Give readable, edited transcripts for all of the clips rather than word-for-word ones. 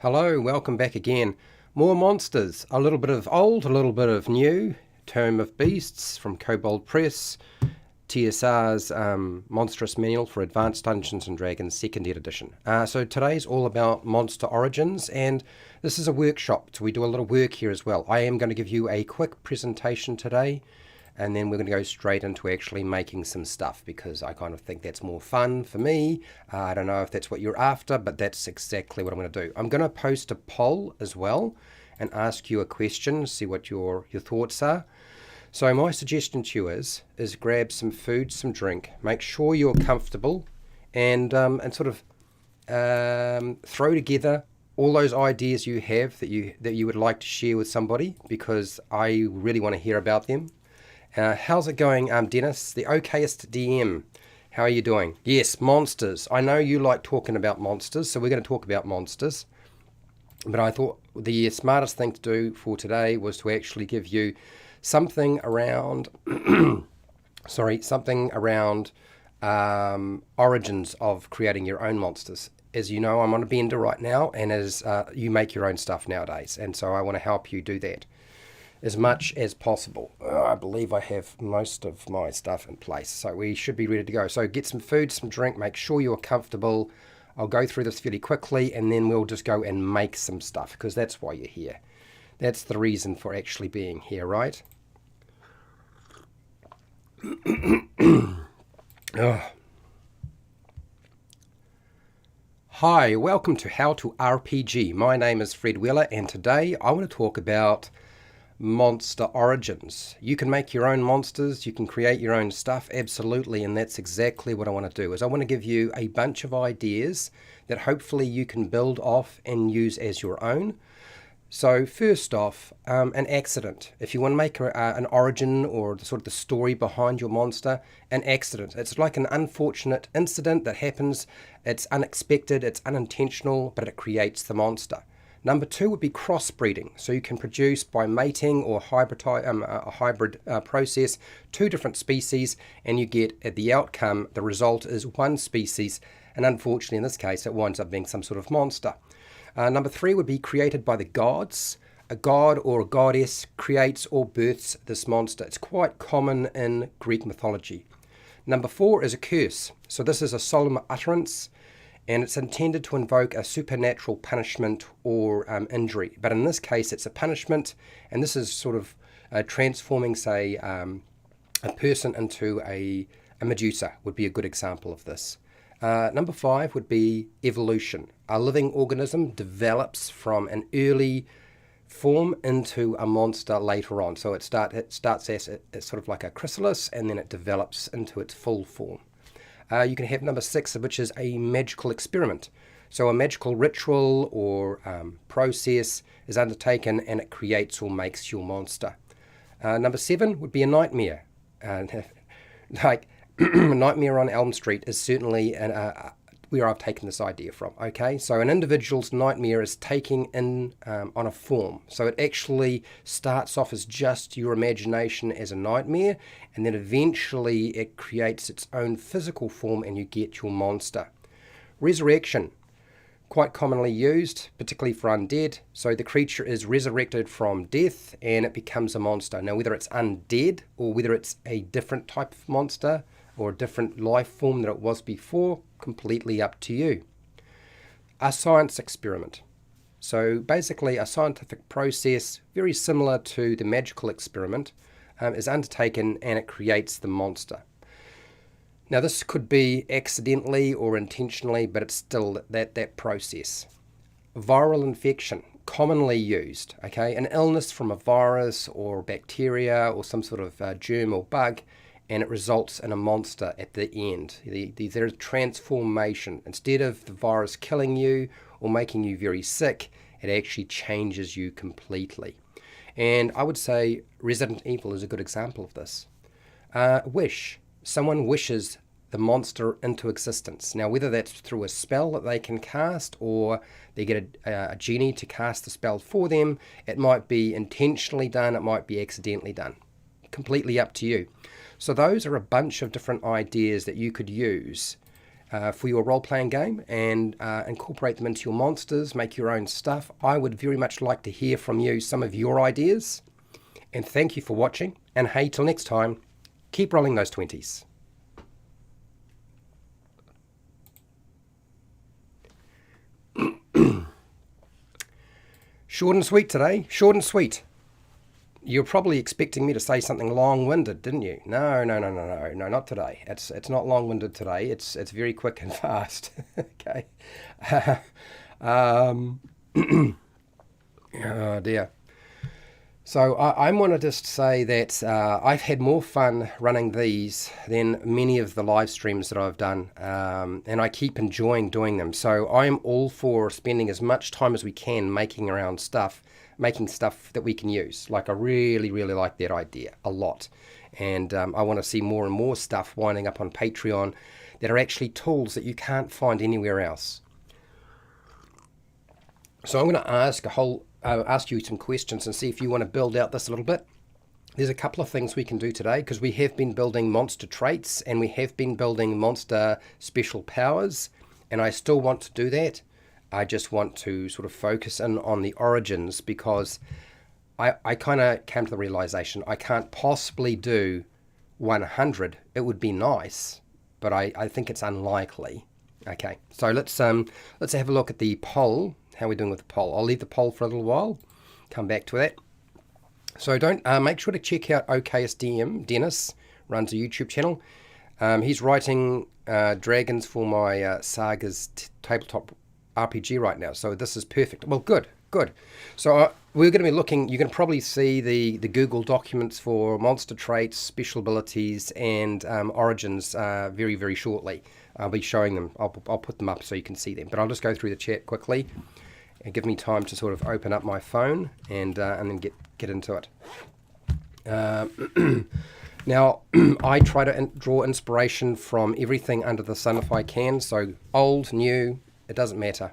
Hello, welcome back again. More monsters, a little bit of old, a little bit of new. Tome of Beasts from Kobold Press, TSR's Monstrous Manual for Advanced Dungeons & Dragons 2nd edition. So today's all about monster origins, and this is a workshop, so we do a lot of work here as well. I am going to give you a quick presentation today, and then we're going to go straight into actually making some stuff, because I kind of think that's more fun for me. I don't know if that's what you're after, but that's exactly what I'm going to do. I'm going to post a poll as well and ask you a question, see what your thoughts are. So my suggestion to you is grab some food, some drink, make sure you're comfortable, and sort of throw together all those ideas you have that you would like to share with somebody, because I really want to hear about them. How's it going, Dennis? The okayest DM. How are you doing? Yes, monsters. I know you like talking about monsters, so we're going to talk about monsters. But I thought the smartest thing to do for today was to actually give you something around, origins of creating your own monsters. As you know, I'm on a bender right now, and as you make your own stuff nowadays, and so I want to help you do that as much as possible. I believe I have most of my stuff in place, so we should be ready to go. So get some food, some drink, make sure you're comfortable. I'll go through this fairly quickly, and then we'll just go and make some stuff, because that's why you're here. That's the reason for actually being here, right? Oh. Hi, welcome to How to RPG. My name is Fred Wheeler, and today I want to talk about monster origins. You can make your own monsters, you can create your own stuff, absolutely, and that's exactly what I want to do. Is I want to give you a bunch of ideas that hopefully you can build off and use as your own. So first off, an accident. If you want to make an origin, or the story behind your monster, an accident. It's like an unfortunate incident that happens. It's unexpected, it's unintentional, but it creates the monster. Number 2 would be crossbreeding. So you can produce by mating or a hybrid process 2 different species, and you get at the outcome, the result is one species, and unfortunately in this case it winds up being some sort of monster. Number 3 would be created by the gods. A god or a goddess creates or births this monster. It's quite common in Greek mythology. Number 4 is a curse. So this is a solemn utterance, and it's intended to invoke a supernatural punishment or injury. But in this case, it's a punishment, and this is sort of transforming, say, a person into a Medusa would be a good example of this. Number 5 would be evolution. A living organism develops from an early form into a monster later on. So it starts as it's sort of like a chrysalis, and then it develops into its full form. You can have number 6, which is a magical experiment. So a magical ritual or process is undertaken, and it creates or makes your monster. Number 7 would be a nightmare. Like Nightmare on Elm Street is certainly where I've taken this idea from. Okay, so an individual's nightmare is taking in on a form. So it actually starts off as just your imagination as a nightmare, and then eventually it creates its own physical form, and you get your monster. Resurrection, quite commonly used, particularly for undead. So the creature is resurrected from death, and it becomes a monster. Now, whether it's undead or whether it's a different type of monster or a different life form than it was before, completely up to you. A science experiment. So basically a scientific process very similar to the magical experiment is undertaken, and it creates the monster. Now this could be accidentally or intentionally, but it's still that process. Viral infection, commonly used, okay? An illness from a virus or bacteria or some sort of germ or bug, and it results in a monster at the end. There's transformation. Instead of the virus killing you or making you very sick, it actually changes you completely. And I would say Resident Evil is a good example of this. Wish. Someone wishes the monster into existence. Now, whether that's through a spell that they can cast, or they get a genie to cast the spell for them, it might be intentionally done, it might be accidentally done. Completely up to you. So those are a bunch of different ideas that you could use for your role-playing game and incorporate them into your monsters, make your own stuff. I would very much like to hear from you some of your ideas. And thank you for watching. And hey, till next time, keep rolling those 20s. Short and sweet today. Short and sweet. You're probably expecting me to say something long-winded, didn't you? No, not today. It's not long-winded today. It's very quick and fast. Okay. Oh dear. So I want to just say that I've had more fun running these than many of the live streams that I've done, and I keep enjoying doing them. So I'm all for spending as much time as we can making around stuff, making stuff that we can use. Like, I really, really like that idea a lot. And I want to see more and more stuff winding up on Patreon that are actually tools that you can't find anywhere else. So I'm going to ask you some questions and see if you want to build out this a little bit. There's a couple of things we can do today, because we have been building monster traits and we have been building monster special powers, and I still want to do that. I just want to sort of focus in on the origins, because I kind of came to the realization I can't possibly do 100. It would be nice, but I think it's unlikely. Okay, so let's have a look at the poll. How are we doing with the poll? I'll leave the poll for a little while. Come back to that. So don't make sure to check out OKSDM. Dennis runs a YouTube channel. He's writing dragons for my Sagas tabletop RPG right now, so this is perfect. Well, good. So we're going to be looking. You can probably see the Google documents for monster traits, special abilities, and origins very, very shortly. I'll be showing them. I'll put them up so you can see them. But I'll just go through the chat quickly and give me time to sort of open up my phone and then get into it. Now, I try to draw inspiration from everything under the sun if I can. So old, new, it doesn't matter.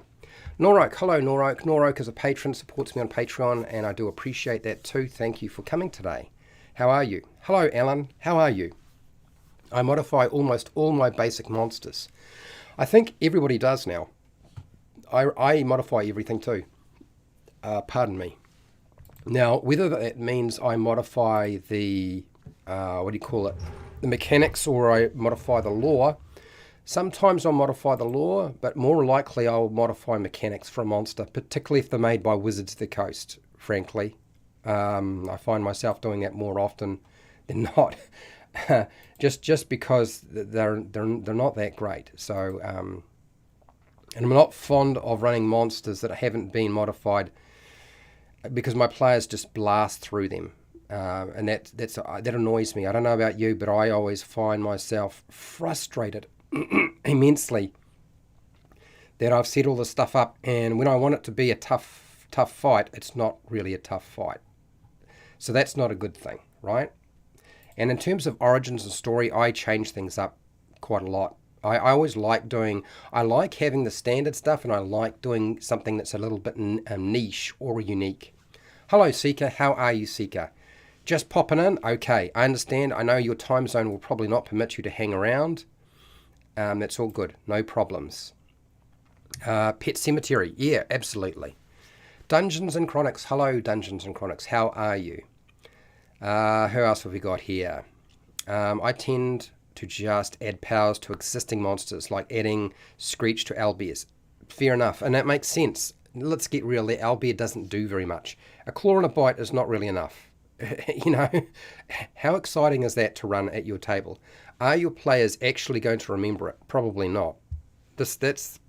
Norok, hello Norok. Norok is a patron, supports me on Patreon, and I do appreciate that too. Thank you for coming today. How are you? Hello Alan, how are you? I modify almost all my basic monsters. I think everybody does now. I modify everything too. Pardon me. Now, whether that means I modify the, the mechanics, or I modify the lore. Sometimes I'll modify the lore, but more likely I'll modify mechanics for a monster, particularly if they're made by Wizards of the Coast, frankly. I find myself doing that more often than not. just because they're not that great. So, and I'm not fond of running monsters that haven't been modified, because my players just blast through them, and that annoys me. I don't know about you, but I always find myself frustrated immensely that I've set all this stuff up, and when I want it to be a tough fight, it's not really a tough fight. So that's not a good thing, right? And in terms of origins and story, I change things up quite a lot. I always like having the standard stuff, and I like doing something that's a little bit niche or unique. Hello, Seeker. How are you, Seeker? Just popping in? Okay, I understand. I know your time zone will probably not permit you to hang around. That's all good. No problems. Pet Cemetery. Yeah, absolutely. Dungeons and Chronics. Hello, Dungeons and Chronics. How are you? Who else have we got here? I tend to just add powers to existing monsters, like adding Screech to Owlbears. Fair enough, and that makes sense. Let's get real, the Owlbear doesn't do very much. A claw and a bite is not really enough. You know, how exciting is that to run at your table? Are your players actually going to remember it? Probably not. That's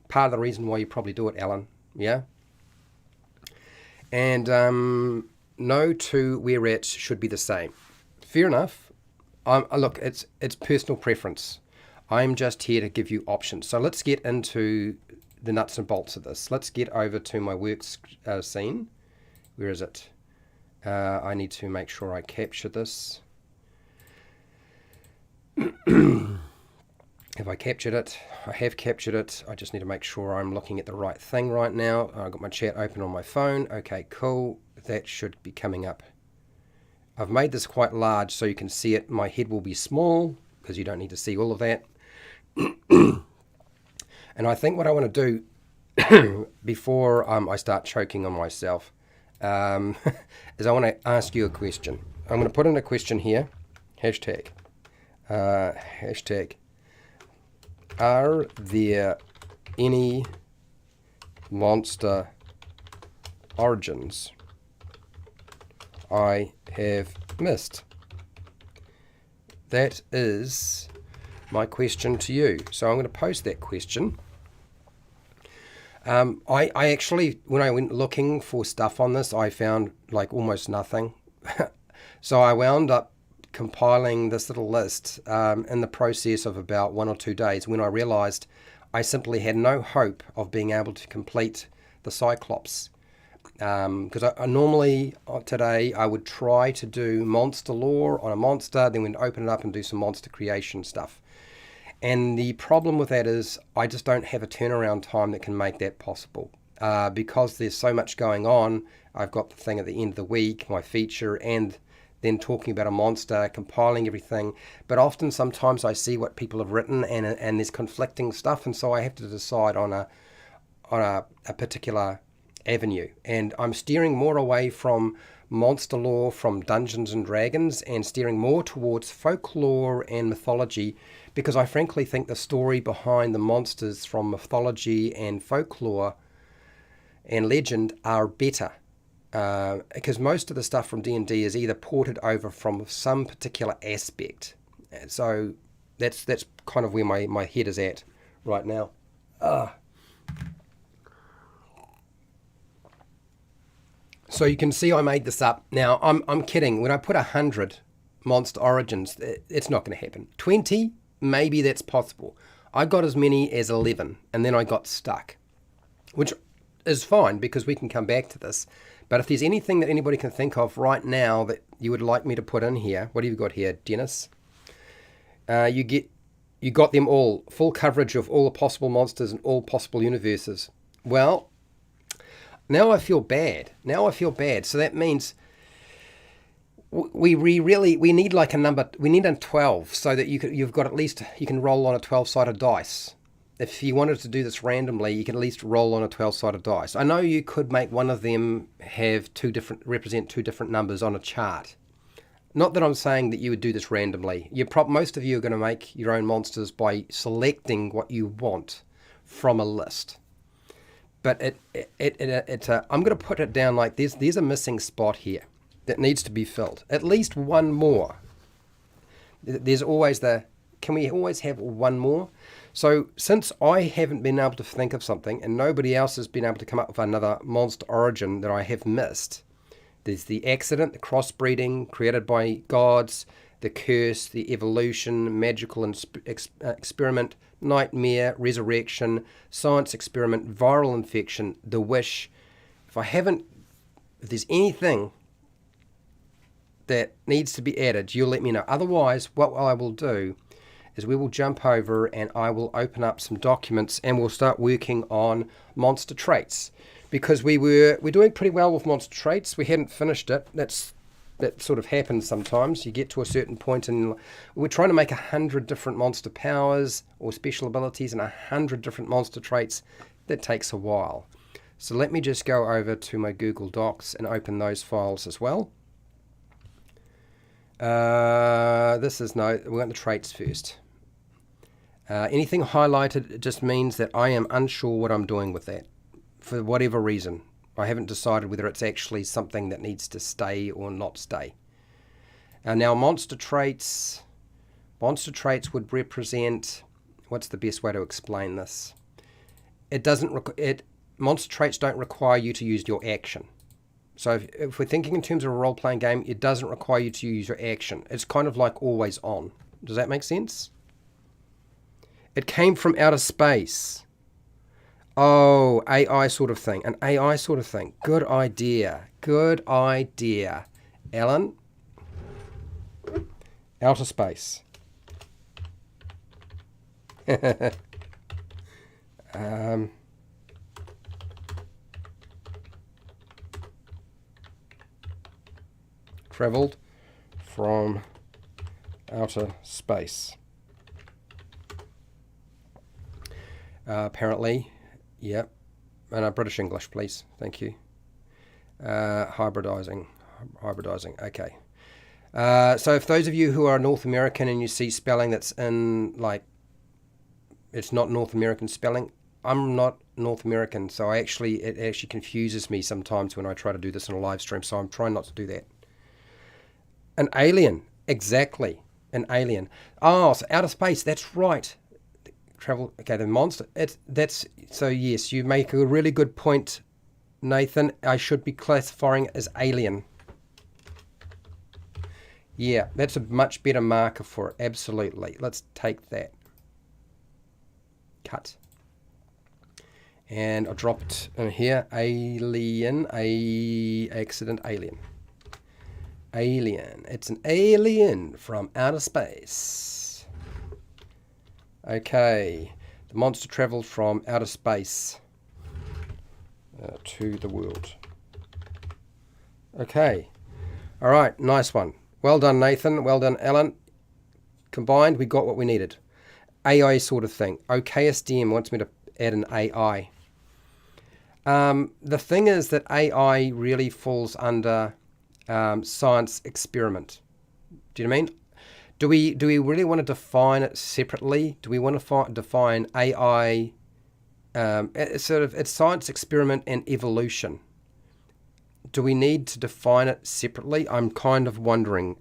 part of the reason why you probably do it, Alan. Yeah? And no two were-rats should be the same. Fair enough. Look, it's personal preference. I'm just here to give you options. So let's get into the nuts and bolts of this. Let's get over to my works scene. Where is it? I need to make sure I capture this. Have I captured it? I have captured it. I just need to make sure I'm looking at the right thing right now. I've got my chat open on my phone. Okay, cool. That should be coming up. I've made this quite large so you can see it. My head will be small because you don't need to see all of that. And I think what I want to do before I start choking on myself is I want to ask you a question. I'm going to put in a question here. Hashtag. Hashtag. Are there any monster origins I have missed? That is my question to you. So I'm going to post that question. I actually, when I went looking for stuff on this, I found like almost nothing. So I wound up compiling this little list in the process of about 1 or 2 days, when I realized I simply had no hope of being able to complete the Cyclops. Because I normally today I would try to do monster lore on a monster, then we'd open it up and do some monster creation stuff. And the problem with that is I just don't have a turnaround time that can make that possible. Because there's so much going on, I've got the thing at the end of the week, my feature, and then talking about a monster, compiling everything. But often, sometimes I see what people have written, and there's conflicting stuff, and so I have to decide on a particular avenue. And I'm steering more away from monster lore, from Dungeons and Dragons, and steering more towards folklore and mythology, because I frankly think the story behind the monsters from mythology and folklore and legend are better. Because most of the stuff from D&D is either ported over from some particular aspect. So that's kind of where my head is at right now. So you can see I made this up. Now, I'm kidding. When I put 100 monster origins, it's not going to happen. 20, maybe that's possible. I got as many as 11, and then I got stuck, which is fine because we can come back to this. But if there's anything that anybody can think of right now that you would like me to put in here, what have you got here, Dennis? You got them all. Full coverage of all the possible monsters and all possible universes. Well, now I feel bad. So that means we need like a number. We need a 12 so that you've got at least, you can roll on a 12-sided dice. If you wanted to do this randomly, you can at least roll on a 12-sided dice. I know you could make one of them have represent two different numbers on a chart. Not that I'm saying that you would do this randomly. Most of you are going to make your own monsters by selecting what you want from a list. But I'm going to put it down like this. There's a missing spot here that needs to be filled. At least one more. There's always can we always have one more? So since I haven't been able to think of something and nobody else has been able to come up with another monster origin that I have missed, there's the accident, the crossbreeding created by gods, the curse, the evolution, magical experiment, nightmare, resurrection, science experiment, viral infection, the wish. If there's anything that needs to be added, you'll let me know. Otherwise, what I will do is we will jump over and I will open up some documents and we'll start working on monster traits, because we're doing pretty well with monster traits. We hadn't finished it. That sort of happens sometimes. You get to a certain point and we're trying to make 100 different monster powers or special abilities and 100 different monster traits. That takes a while. So let me just go over to my Google Docs and open those files as well. We want the traits first. Anything highlighted just means that I am unsure what I'm doing with that. For whatever reason, I haven't decided whether it's actually something that needs to stay or not stay. Now, monster traits would represent, what's the best way to explain this? Monster traits don't require you to use your action. So if we're thinking in terms of a role-playing game, it doesn't require you to use your action. It's kind of like always on. Does that make sense? It came from outer space. Oh, AI sort of thing. An AI sort of thing. Good idea. Alan? Outer space. Traveled from outer space. apparently. Yep. And British English, please. Thank you. Hybridizing. Okay. So if those of you who are North American and you see spelling that's in, like, it's not North American spelling, I'm not North American, so it actually confuses me sometimes when I try to do this in a live stream, so I'm trying not to do that. An alien. Exactly. An alien. Oh, so outer space. That's right. Travel. Okay, the monster. So yes, you make a really good point, Nathan. I should be classifying as alien. Yeah, that's a much better marker for it. Absolutely. Let's take that. Cut. And I'll drop it in here. Alien. Accident alien. Alien. It's an alien from outer space. Okay. The monster traveled from outer space to the world. Okay. All right. Nice one. Well done, Nathan. Well done, Alan. Combined, we got what we needed. AI sort of thing. OKSDM wants me to add an AI. The thing is that AI really falls under science experiment. Do you know what I mean? Do we really want to define it separately? Do we want to define AI? It's science experiment and evolution. Do we need to define it separately? I'm kind of wondering.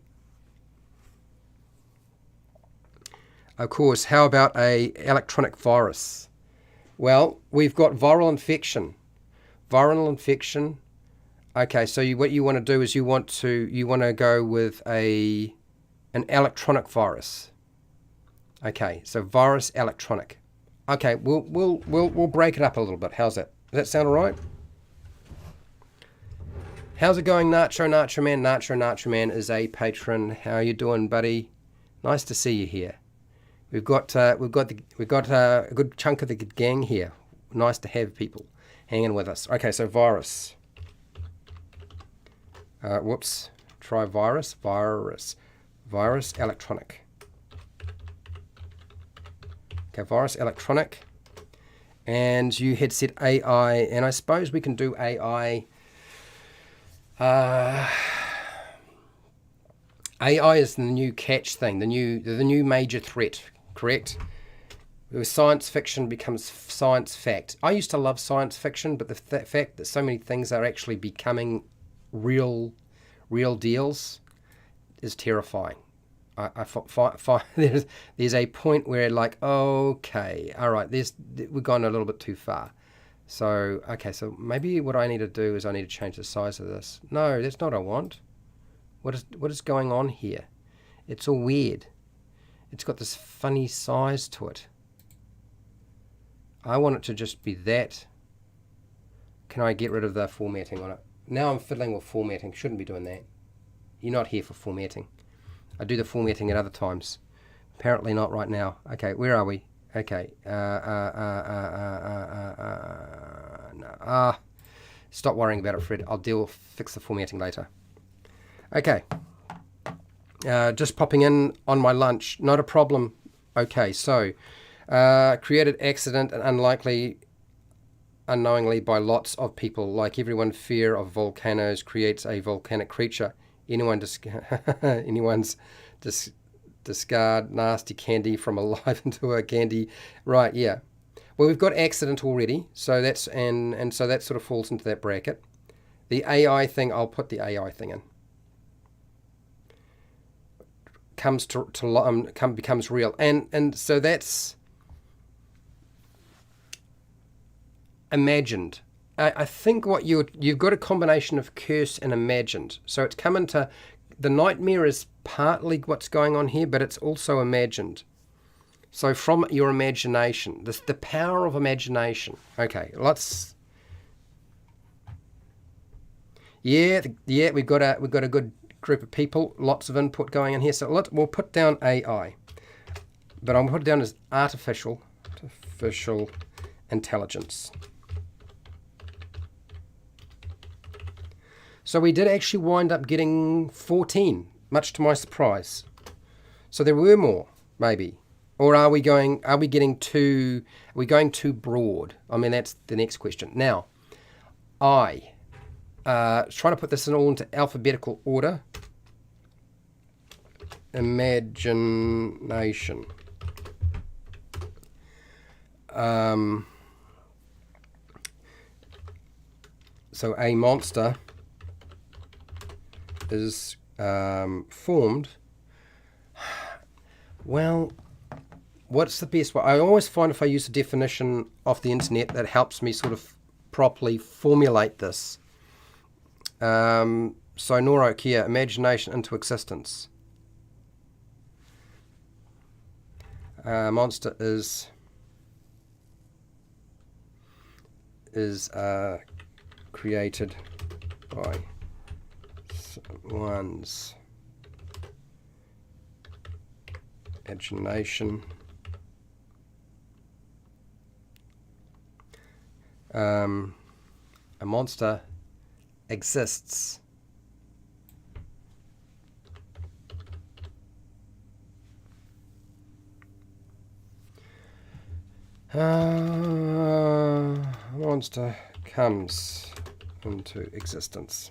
Of course, how about a electronic virus? Well, we've got viral infection. Viral infection. Okay, so what you want to do is you want to go with an electronic virus. Okay, so virus electronic. Okay, we'll break it up a little bit. How's that? Does that sound all right? How's it going, Nacho Man? Nacho Man is a patron. How you doing, buddy? Nice to see you here. We've got a good chunk of the gang here. Nice to have people hanging with us. Okay, so virus. Whoops. Try virus. Virus electronic. Okay, virus electronic. And you had said AI, and I suppose we can do AI. AI is the new catch thing, the new major threat, correct? Where science fiction becomes science fact. I used to love science fiction, but the fact that so many things are actually becoming real deals is terrifying. There's a point where, like, okay, all right, we've gone a little bit too far. So, okay, so maybe what I need to do is I need to change the size of this. No, that's not what I want. What is going on here? It's all weird. It's got this funny size to it. I want it to just be that. Can I get rid of the formatting on it? Now I'm fiddling with formatting. Shouldn't be doing that. You're not here for formatting. I do the formatting at other times. Apparently not right now. Okay, where are we? Okay. No. Stop worrying about it, Fred. I'll fix the formatting later. Okay. Just popping in on my lunch. Not a problem. Okay, so created accident and unknowingly by lots of people. Like everyone, fear of volcanoes creates a volcanic creature. Anyone's discard nasty candy from alive into a candy. Right, yeah. Well, we've got accident already, so that's and so that sort of falls into that bracket. The AI thing, I'll put the AI thing in. Becomes real, and so that's imagined. I think what you've got a combination of curse and imagined. So it's come into the nightmare is partly what's going on here, but it's also imagined. So from your imagination, the power of imagination. Okay, let's. Yeah, we've got a good group of people, lots of input going in here. So we'll put down AI, but I'll put it down as artificial intelligence. So we did actually wind up getting 14, much to my surprise. So there were more, maybe. Or are we going too broad? I mean, that's the next question. Now, trying to put this in all into alphabetical order. Imagination. So a monster is formed. Well, what's the best way? I always find if I use a definition off the internet that helps me sort of properly formulate this. So Norok here, imagination into existence. Monster is created by one's imagination. A monster exists monster comes into existence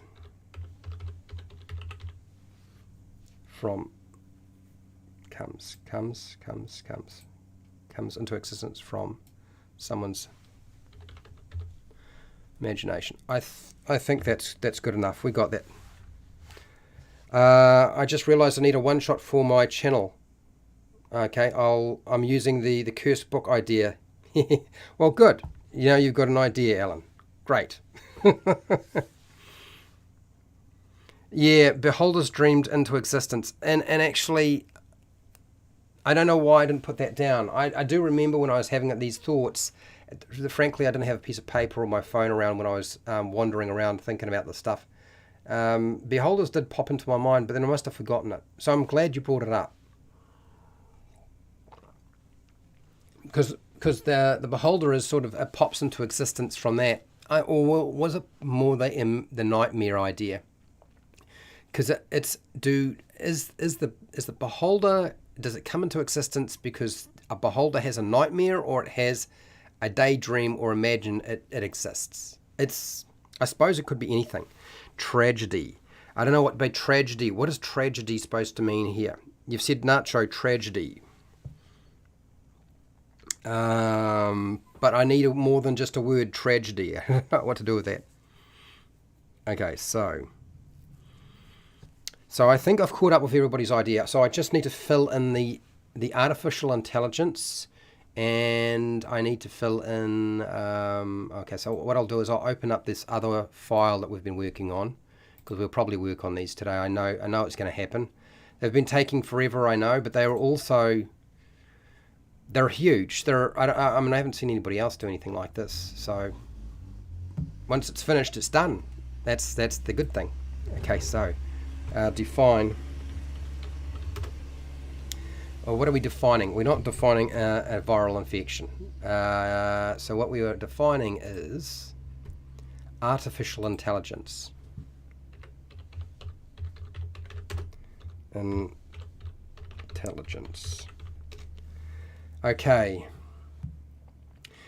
from comes into existence from someone's imagination. I think that's good enough. We got that. I just realized I need a one shot for my channel. Okay, I'm using the curse book idea. Well, good. You know, you've got an idea, Alan. Great. Yeah, beholders dreamed into existence. And actually, I don't know why I didn't put that down. I do remember when I was having these thoughts, frankly, I didn't have a piece of paper or my phone around when I was wandering around thinking about this stuff. Beholders did pop into my mind, but then I must have forgotten it. So I'm glad you brought it up. Because the beholder is sort of, it pops into existence from that. Or was it more the nightmare idea? Because is the beholder, does it come into existence because a beholder has a nightmare, or it has a daydream or imagine it exists? I suppose it could be anything. Tragedy. I don't know what by tragedy. What is tragedy supposed to mean here? You've said nacho tragedy. But I need more than just a word, tragedy. I don't know what to do with that. Okay, so I think I've caught up with everybody's idea. So I just need to fill in the artificial intelligence, and I need to fill in. Okay, so what I'll do is I'll open up this other file that we've been working on, because we'll probably work on these today. I know it's going to happen. They've been taking forever, I know, but they are also. They're huge. I mean, I haven't seen anybody else do anything like this. So once it's finished, it's done. That's the good thing. Okay, so define. Well, what are we defining? We're not defining a viral infection. So what we are defining is artificial intelligence. Intelligence. Okay.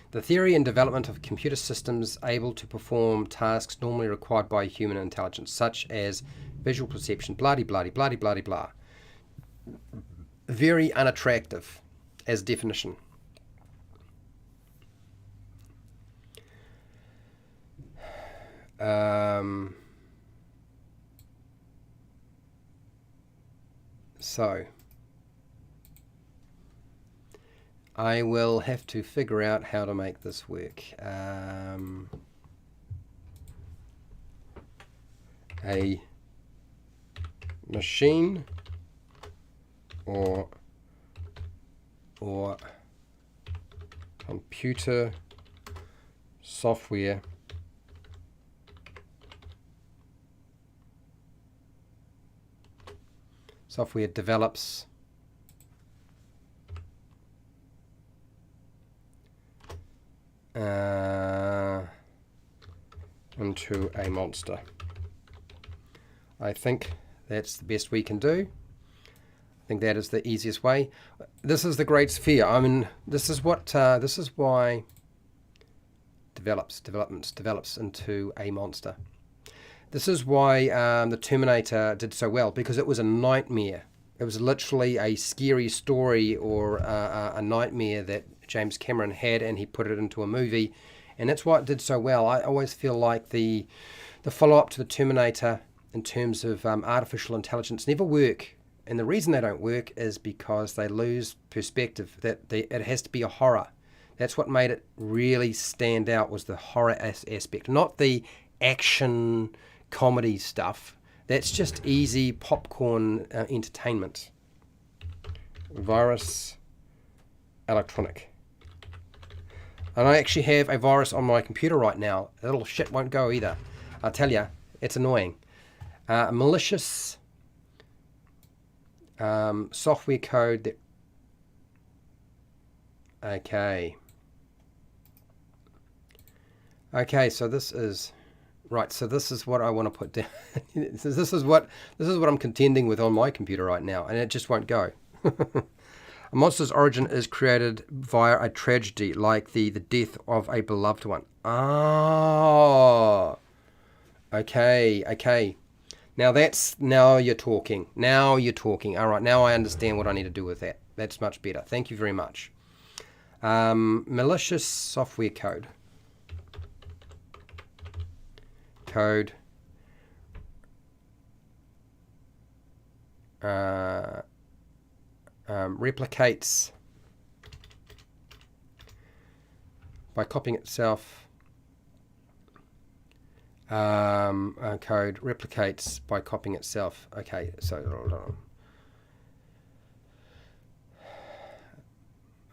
The theory and development of computer systems able to perform tasks normally required by human intelligence, such as visual perception, blah-de-blah-de-blah-de-blah-de-blah. Very unattractive as definition. So I will have to figure out how to make this work. A machine or computer software develops into a monster. I think that's the best we can do. think that is the easiest way. This is the great sphere. I mean, this is why develops into a monster. This is why the Terminator did so well, because it was a nightmare. It was literally a scary story, or a nightmare that James Cameron had, and he put it into a movie, and that's why it did so well. I always feel like the follow-up to the Terminator in terms of artificial intelligence never work. And the reason they don't work is because they lose perspective, that it has to be a horror. That's what made it really stand out, was the horror aspect, not the action comedy stuff. That's just easy popcorn entertainment. Virus electronic. And I actually have a virus on my computer right now. That little shit won't go either. I'll tell you, it's annoying. Malicious software code that... Okay, so this is... Right, so this is what I want to put down. This is what I'm contending with on my computer right now, and it just won't go. A monster's origin is created via a tragedy, like the death of a beloved one. Oh, okay. Now you're talking. All right, now I understand what I need to do with that. That's much better. Thank you very much. Malicious software code. Replicates by copying itself. Code replicates by copying itself. Okay, so hold on.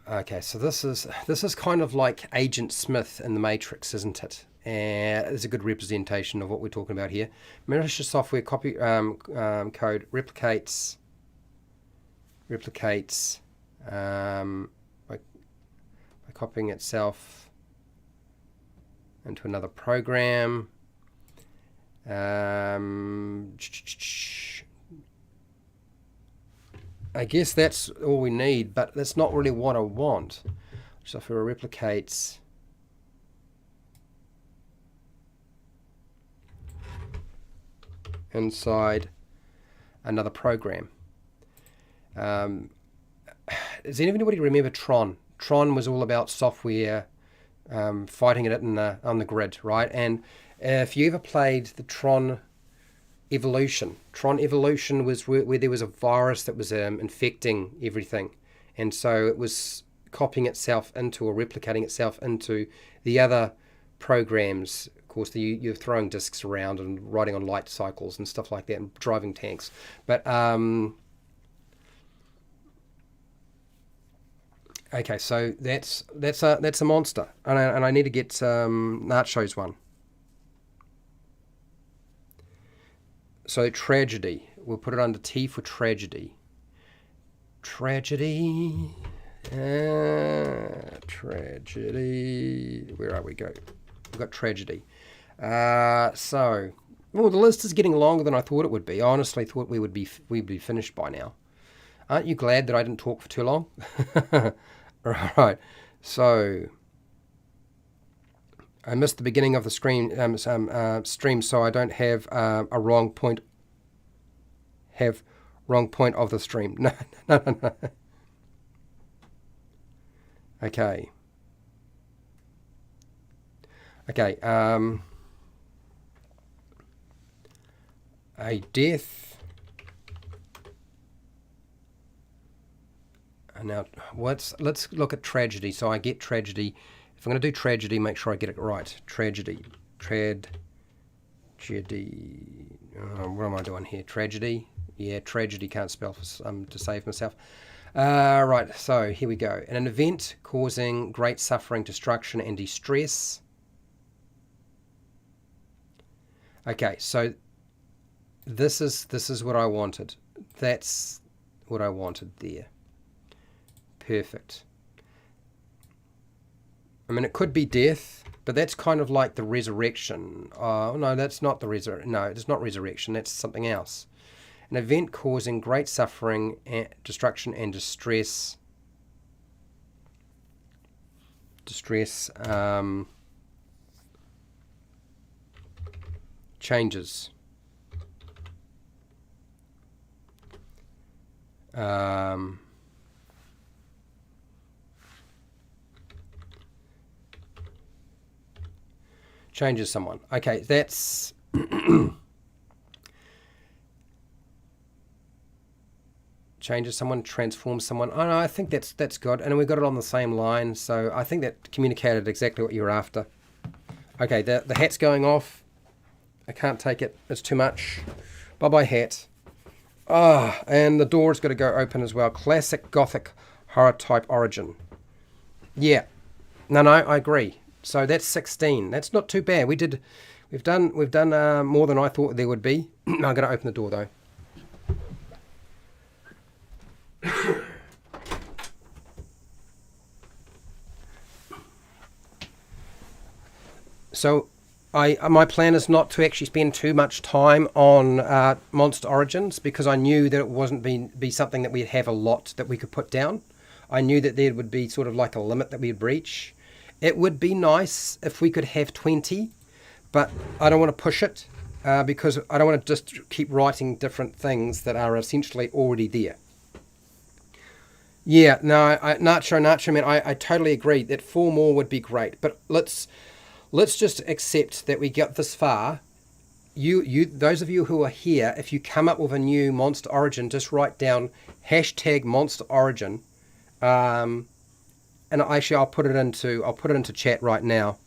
Okay, so this is kind of like Agent Smith in the Matrix, isn't it? It's a good representation of what we're talking about here. Malicious software code replicates by copying itself into another program. I guess that's all we need, but that's not really what I want. Software replicates inside another program. Does anybody remember Tron? Tron was all about software fighting it on the grid, right? And if you ever played the Tron Evolution was where there was a virus that was infecting everything, and so it was copying itself into, or replicating itself into, the other programs. Of course, you're throwing discs around and riding on light cycles and stuff like that, and driving tanks. But okay, so that's a monster, and I need to get Nacho's one. So tragedy, we'll put it under T for tragedy. Tragedy. Where are we? We've got tragedy. So, well, the list is getting longer than I thought it would be. I honestly thought we'd be finished by now. Aren't you glad that I didn't talk for too long? Right. So I missed the beginning of the stream, so I don't have a wrong point. Have wrong point of the stream. No. Okay. A death. And now let's look at tragedy. So I get tragedy. If I'm going to do tragedy, make sure I get it right. Tragedy. What am I doing here? Tragedy. Yeah, tragedy. Can't spell to save myself. Right, so here we go. An event causing great suffering, destruction, and distress. Okay, so this is what I wanted. That's what I wanted there. Perfect. I mean, it could be death, but that's kind of like the resurrection. Oh, no, that's not the resurrection. No, it's not resurrection. That's something else. An event causing great suffering, destruction, and distress. Changes. Changes someone. Okay, that's changes someone, transforms someone. Oh no, I think that's good, and we got it on the same line, so I think that communicated exactly what you were after. Okay, the hat's going off. I can't take it. It's too much. Bye bye hat. Ah, and the door's got to go open as well. Classic Gothic horror type origin. Yeah. No, I agree. So that's 16. That's not too bad. We've done more than I thought there would be. I'm going to open the door though. So my plan is not to actually spend too much time on monster origins, because I knew that it wasn't be something that we'd have a lot that we could put down. I knew that there would be sort of like a limit that we'd reach. It would be nice if we could have 20, but I don't want to push it because I don't want to just keep writing different things that are essentially already there. Yeah, no, Nacho, man, I totally agree that 4 more would be great, but let's just accept that we get this far. You, those of you who are here, if you come up with a new monster origin, just write down #monster origin, and actually I'll put it into chat right now,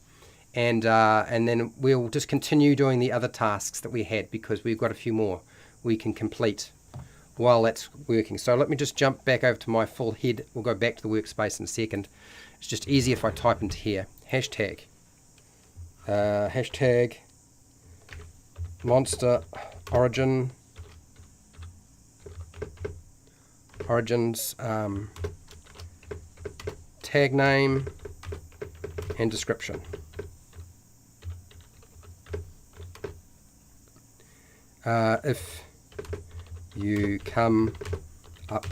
and then we'll just continue doing the other tasks that we had, because we've got a few more we can complete while that's working. So let me just jump back over to my full head. We'll go back to the workspace in a second. It's just easier if I type into here hashtag monster origins tag name and description. If you come up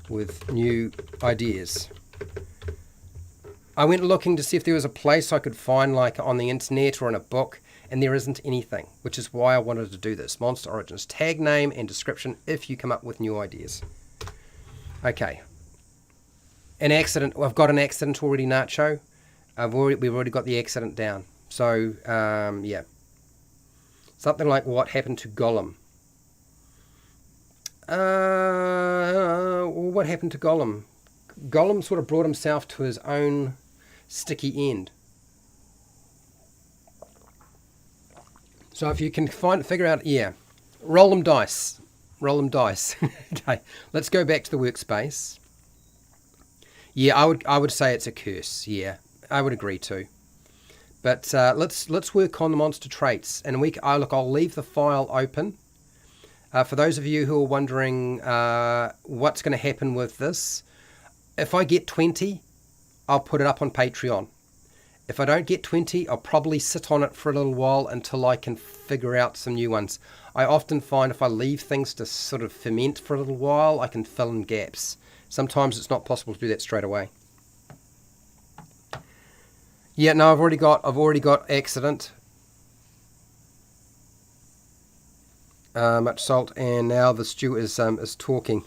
with new ideas. I went looking to see if there was a place I could find, like on the internet or in a book, and there isn't anything, which is why I wanted to do this. Monster Origins, tag name and description if you come up with new ideas. Okay. An accident. I've got an accident already, Nacho. We've already got the accident down. So, yeah. Something like what happened to Gollum. What happened to Gollum? Gollum sort of brought himself to his own sticky end. So if you can figure out, yeah, roll them dice. Okay, let's go back to the workspace. Yeah, I would say it's a curse. Yeah, I would agree too. But let's work on the monster traits, and I'll leave the file open. For those of you who are wondering what's going to happen with this, if I get 20, I'll put it up on Patreon. If I don't get 20, I'll probably sit on it for a little while until I can figure out some new ones. I often find if I leave things to sort of ferment for a little while, I can fill in gaps. Sometimes it's not possible to do that straight away. Yeah, no, I've already got accident. Much salt, and now the stew is talking.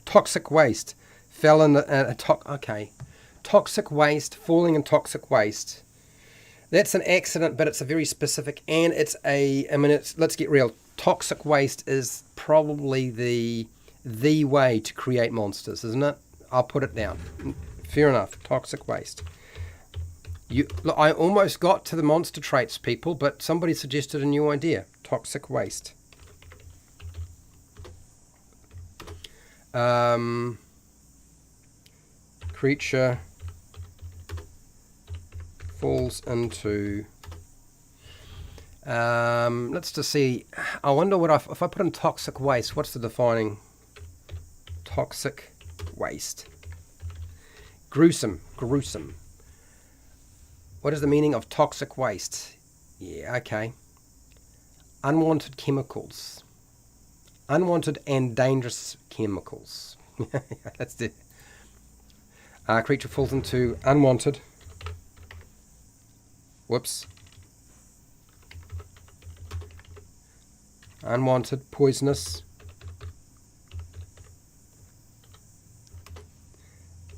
Toxic waste fell in okay. Toxic waste, falling in toxic waste. That's an accident, but it's a very specific, and let's get real. Toxic waste is probably the way to create monsters, isn't it? I'll put it down. Fair enough. Toxic waste. Look, I almost got to the monster traits, people, but somebody suggested a new idea. Toxic waste. Creature falls into. Let's just see. I wonder if I put in toxic waste. What's the defining? Toxic waste. Gruesome. What is the meaning of toxic waste? Yeah, okay. unwanted chemicals. Unwanted and dangerous chemicals. That's the creature falls into unwanted. Whoops. Unwanted, poisonous,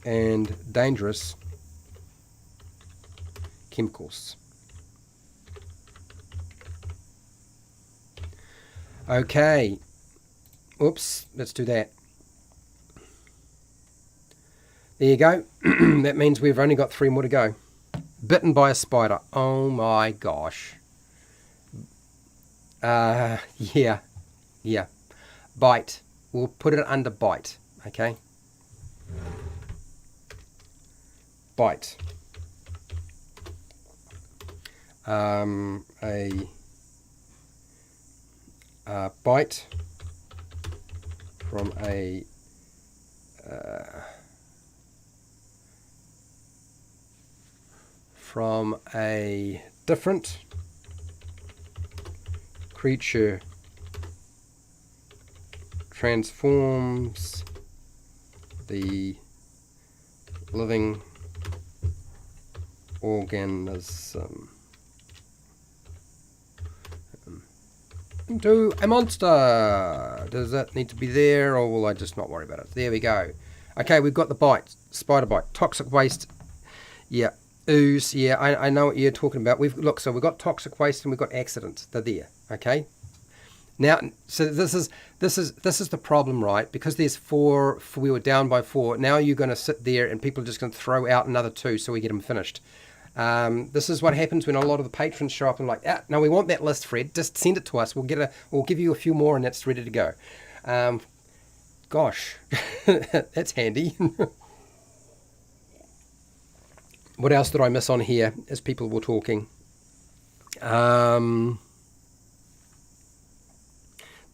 and dangerous chemicals. Okay. Oops, let's do that. There you go. That means we've only got 3 more to go. Bitten by a spider. Oh my gosh. Yeah. Bite. We'll put it under bite. Okay. Bite. A bite from a different creature transforms the living organism into a monster. Does that need to be there, or will I just not worry about it? There we go. Okay, we've got the bite. Spider bite. Toxic waste. Yeah. Ooze. Yeah, I know what you're talking about. So we've got toxic waste and we've got accidents. They're there. Okay. Now, so this is the problem, right? Because there's 4, we were down by 4. Now you're going to sit there and people are just going to throw out another 2 so we get them finished. This is what happens when a lot of the patrons show up and like, no, we want that list, Fred. Just send it to us. We'll give you a few more and it's ready to go. Gosh, that's handy. What else did I miss on here as people were talking?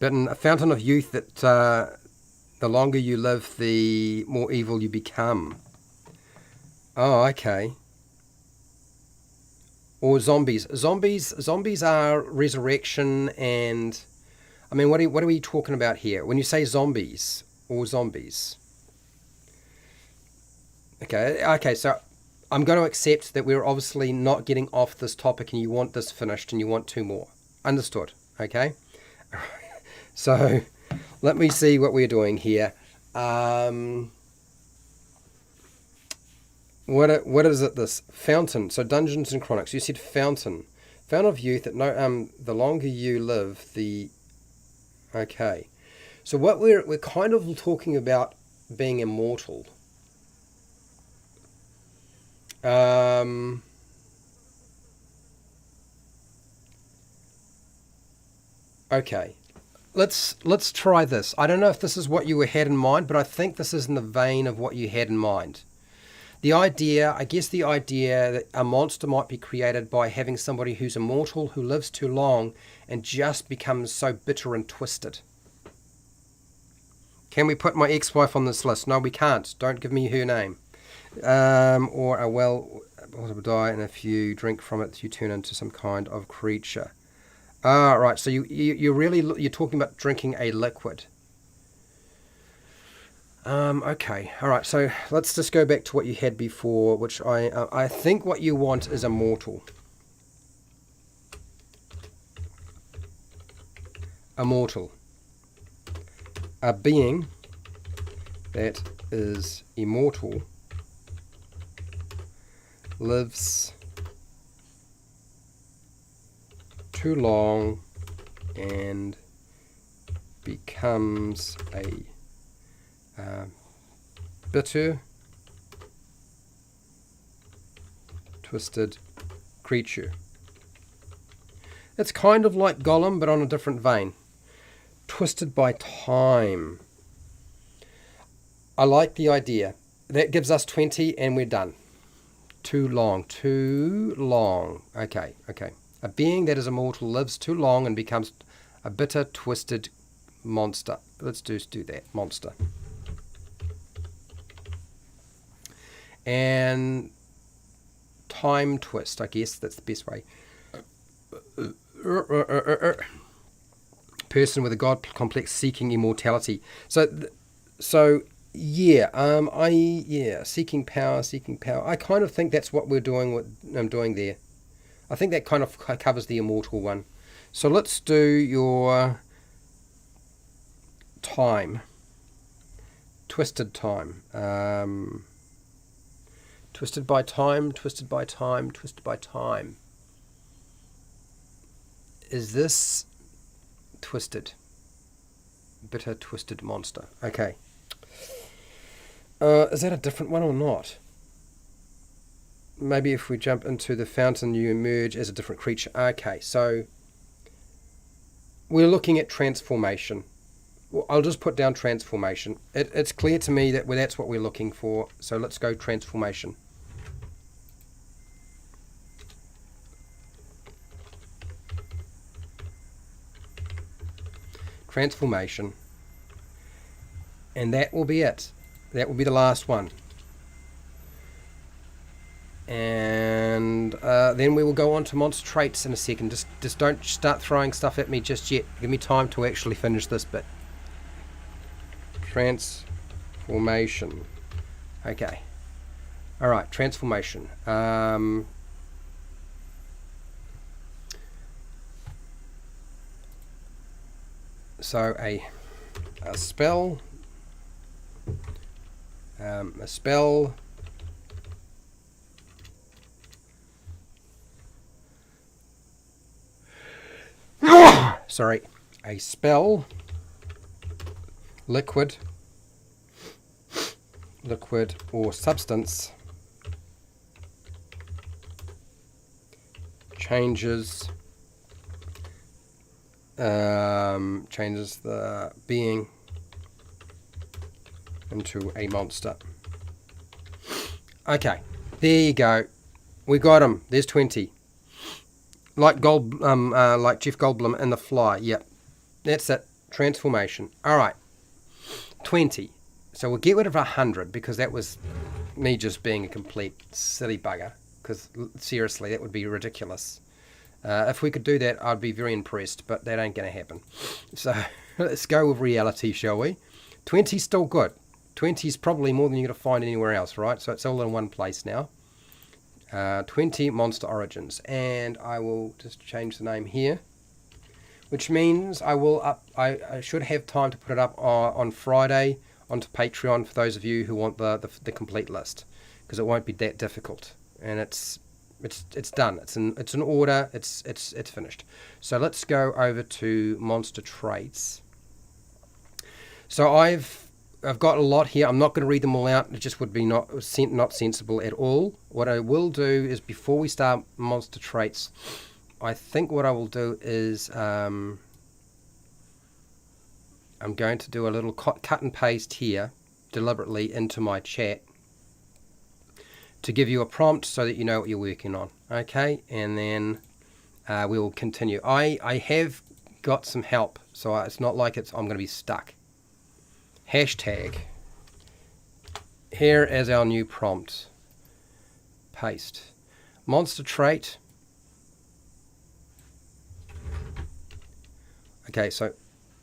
But in a fountain of youth that the longer you live, the more evil you become. Oh, okay. Or zombies. Zombies are resurrection and... I mean, what are we talking about here? When you say zombies or zombies. Okay, so I'm going to accept that we're obviously not getting off this topic and you want this finished and you want 2 more. Understood, okay? So, let me see what we're doing here. What is it, this? Fountain. So, Dungeons and Chronics. You said fountain. Fountain of youth. That the longer you live, the... Okay. So, what we're kind of talking about being immortal. Okay. Let's try this. I don't know if this is what you had in mind, but I think this is in the vein of what you had in mind. I guess the idea that a monster might be created by having somebody who's immortal, who lives too long, and just becomes so bitter and twisted. Can we put my ex-wife on this list? No, we can't. Don't give me her name. Or a well will die, and if you drink from it, you turn into some kind of creature. Right. So you're talking about drinking a liquid. Okay. All right. So let's just go back to what you had before, which I think what you want is immortal. Immortal. A being that is immortal lives too long and becomes a bitter, twisted creature. It's kind of like Gollum, but on a different vein. Twisted by time. I like the idea. That gives us 20 and we're done. Too long. Okay. A being that is immortal lives too long and becomes a bitter, twisted monster. Let's just do that. Monster. And time twist. I guess that's the best way. person with a god complex seeking immortality. Seeking power. I kind of think that's what we're doing. What I'm doing there. I think that kind of covers the immortal one. So let's do your time. Twisted time. Twisted by time. Is this twisted? Bitter twisted monster. Okay. Is that a different one or not? Maybe if we jump into the fountain, you emerge as a different creature. Okay, so we're looking at transformation. Well, I'll just put down transformation. It's clear to me that that's what we're looking for. So let's go transformation. Transformation. And that will be it. That will be the last one. And then we will go on to monster traits in a second. Just don't start throwing stuff at me just yet. Give me time to actually finish this bit. Transformation. Okay. Alright, transformation. So a spell. Sorry, a spell, liquid or substance changes the being into a monster. Okay, there you go. We got him. There's 20. Like Jeff Goldblum in The Fly. Yep, that's it. Transformation. All right, 20. So we'll get rid of 100 because that was me just being a complete silly bugger. Because seriously, that would be ridiculous. If we could do that, I'd be very impressed, but that ain't going to happen. So let's go with reality, shall we? 20's still good. 20 is probably more than you're going to find anywhere else, right? So it's all in one place now. 20 monster origins. And I will just change the name here, which means I should have time to put it up on Friday onto Patreon for those of you who want the complete list, because it won't be that difficult. And it's done. It's in order. It's finished. So let's go over to monster traits. So I've got a lot here. I'm not going to read them all out. It just would be not sensible at all. What I will do is, before we start monster traits, I think what I will do is I'm going to do a little cut and paste here deliberately into my chat to give you a prompt so that you know what you're working on. Okay, and then we will continue. I have got some help, so it's not like I'm going to be stuck. Hashtag here as our new prompt. Paste. Monster trait. Okay, so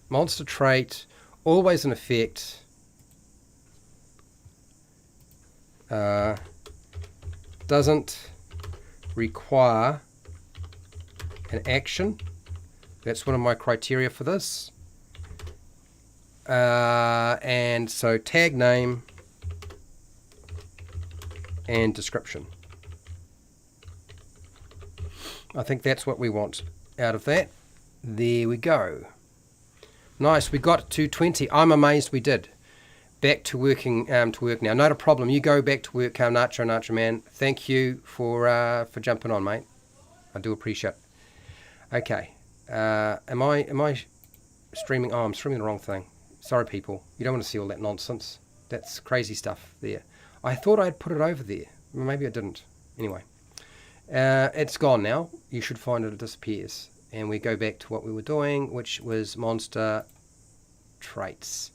monster trait, always in effect. Doesn't require an action. That's one of my criteria for this. And so tag name and description. I think that's what we want out of that. There we go. Nice, we got to 20. I'm amazed we did. Back to working to work now. Not a problem. You go back to work, Nacho man. Thank you for jumping on, mate. I do appreciate it. Okay. Am I streaming? Oh, I'm streaming the wrong thing. Sorry, people. You don't want to see all that nonsense. That's crazy stuff there. I thought I'd put it over there. Maybe I didn't. Anyway. It's gone now. You should find it disappears. And we go back to what we were doing, which was monster traits.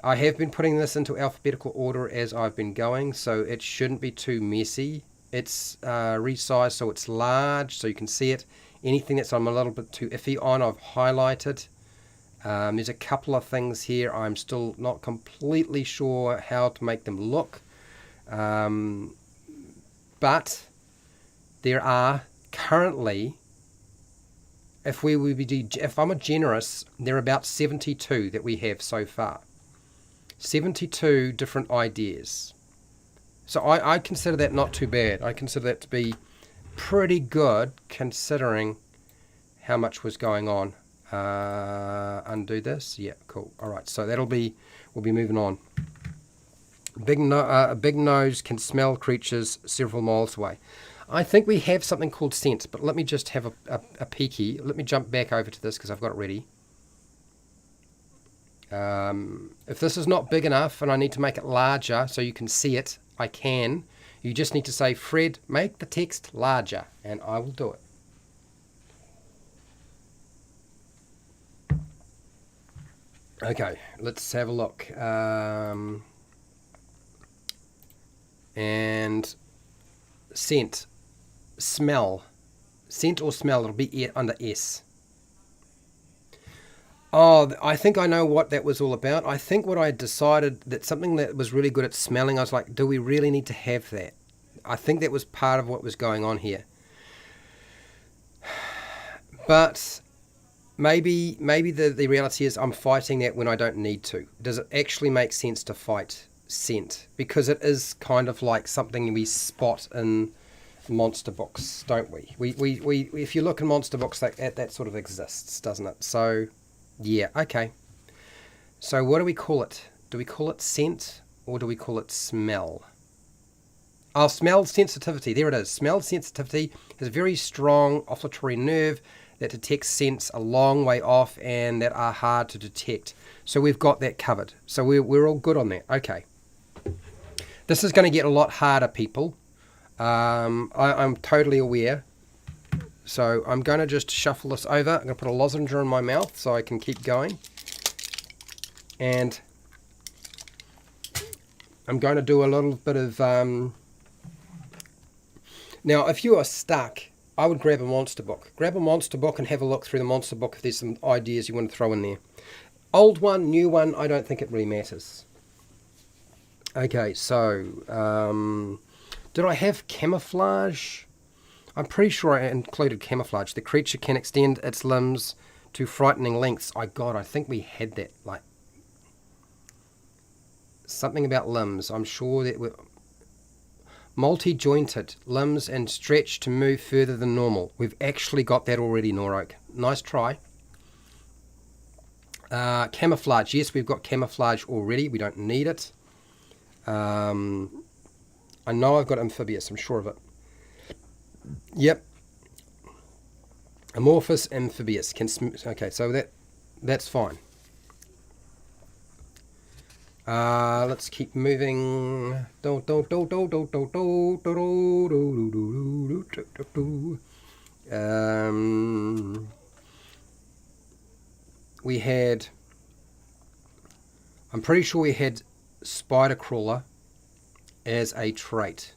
I have been putting this into alphabetical order as I've been going, so it shouldn't be too messy. It's resized so it's large, so you can see it. Anything that's I'm a little bit too iffy on, I've highlighted. There's a couple of things here I'm still not completely sure how to make them look. But there are currently, if I'm generous, there are about 72 that we have so far. 72 different ideas. So I consider that not too bad. I consider that to be pretty good considering how much was going on. Undo this. Yeah, cool. All right, so we'll be moving on. A big nose can smell creatures several miles away. I think we have something called scent, but let me just have a peeky. Let me jump back over to this because I've got it ready. If this is not big enough and I need to make it larger so you can see it, I can. You just need to say, Fred, make the text larger, and I will do it. Okay, let's have a look. And scent, smell. Scent or smell, it'll be under S. Oh, I think I know what that was all about. I think what I decided that something that was really good at smelling, I was like, do we really need to have that? I think that was part of what was going on here. But maybe the reality is I'm fighting that when I don't need to. Does it actually make sense to fight scent? Because it is kind of like something we spot in monster books, don't we? We if you look in monster books, that sort of exists, doesn't it? So yeah, okay. So what do we call it? Do we call it scent or do we call it smell? Oh, smell sensitivity. There it is. Smell sensitivity has a very strong olfactory nerve that detects scents a long way off and that are hard to detect. So we've got that covered. So we're all good on that. Okay. This is going to get a lot harder, people. I'm totally aware. So I'm going to just shuffle this over. I'm going to put a lozenge in my mouth so I can keep going. And I'm going to do a little bit of... Now, if you are stuck, I would grab a monster book. Grab a monster book and have a look through the monster book if there's some ideas you want to throw in there. Old one, new one, I don't think it really matters. Okay, so... did I have camouflage? I'm pretty sure I included camouflage. The creature can extend its limbs to frightening lengths. I think we had that. Like something about limbs. I'm sure that we're multi-jointed limbs and stretch to move further than normal. We've actually got that already, Norok. Nice try. Camouflage. Yes, we've got camouflage already. We don't need it. I know I've got amphibious. I'm sure of it. Yep. Amorphous amphibious can okay, so that's fine. Let's keep moving. We had, I'm pretty sure we had spider crawler as a trait.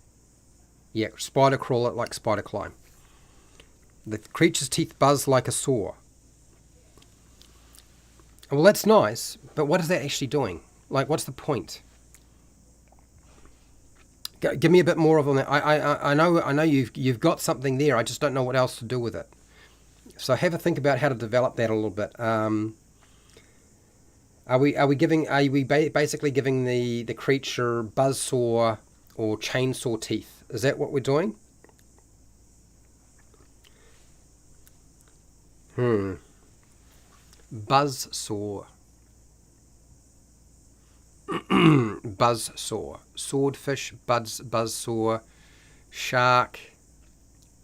Yeah, spider crawler like spider climb. The creature's teeth buzz like a saw. Well, that's nice, but what is that actually doing? Like, what's the point? Give me a bit more of on that. I know you've got something there. I just don't know what else to do with it. So have a think about how to develop that a little bit. Are we basically giving the creature buzzsaw or chainsaw teeth? Is that what we're doing? Buzzsaw. Buzzsaw. Swordfish, buzzsaw, shark.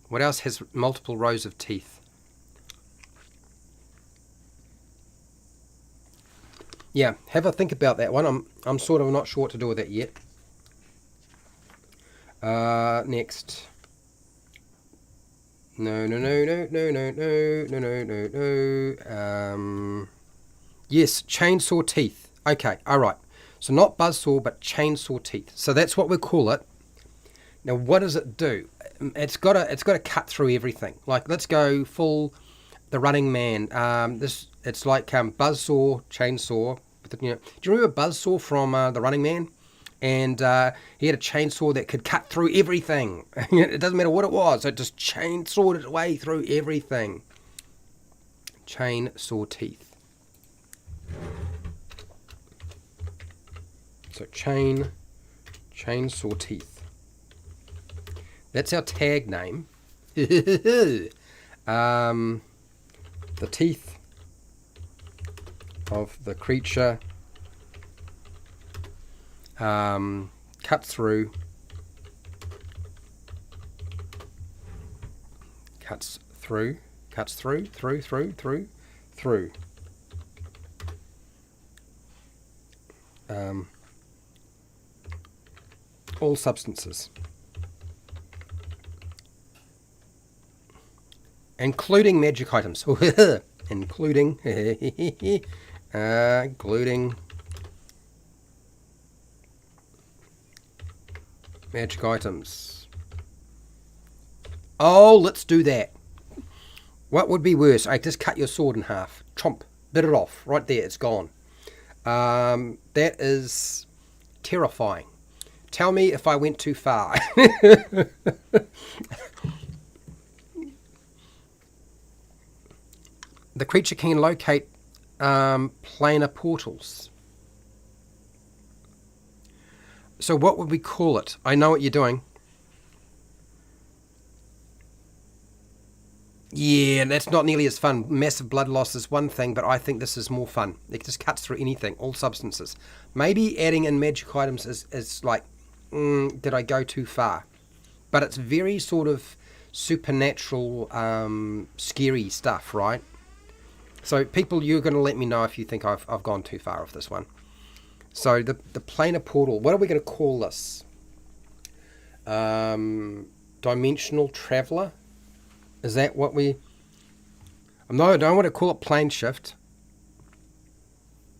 What else has multiple rows of teeth? Yeah, have a think about that one. I'm sort of not sure what to do with that yet. Next. No. Yes, chainsaw teeth. Okay, alright. So not buzzsaw, but chainsaw teeth. So that's what we call it. Now what does it do? It's got to cut through everything. Like, let's go full the Running Man. This It's like buzzsaw, chainsaw. You know, do you remember Buzzsaw from The Running Man? And he had a chainsaw that could cut through everything. It doesn't matter what it was. It just chainsawed its way through everything. Chainsaw teeth. So chainsaw teeth. That's our tag name. The teeth of the creature cut through, through. All substances, including magic items, including magic items. Oh, let's do that. What would be worse? I just cut your sword in half. Chomp. Bit it off. Right there. It's gone. That is terrifying. Tell me if I went too far. The creature can locate planar portals. So what would we call it? I know what you're doing. Yeah, that's not nearly as fun. Massive blood loss is one thing, but I think this is more fun. It just cuts through anything, all substances. Maybe adding in magic items is like, did I go too far? But it's very sort of supernatural, scary stuff, right? So people, you're going to let me know if you think I've gone too far off this one. So the planar portal, what are we going to call this? Dimensional traveler? Is that what we... No, I don't want to call it plane shift.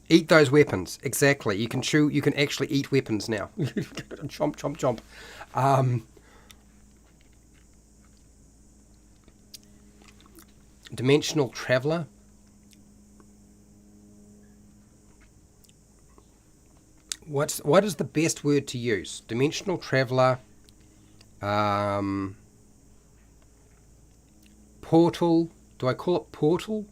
Eat those weapons. Exactly. You can chew. You can actually eat weapons now. Chomp, chomp, chomp. Dimensional traveler. What is the best word to use? Dimensional traveler. Portal. Do I call it portal?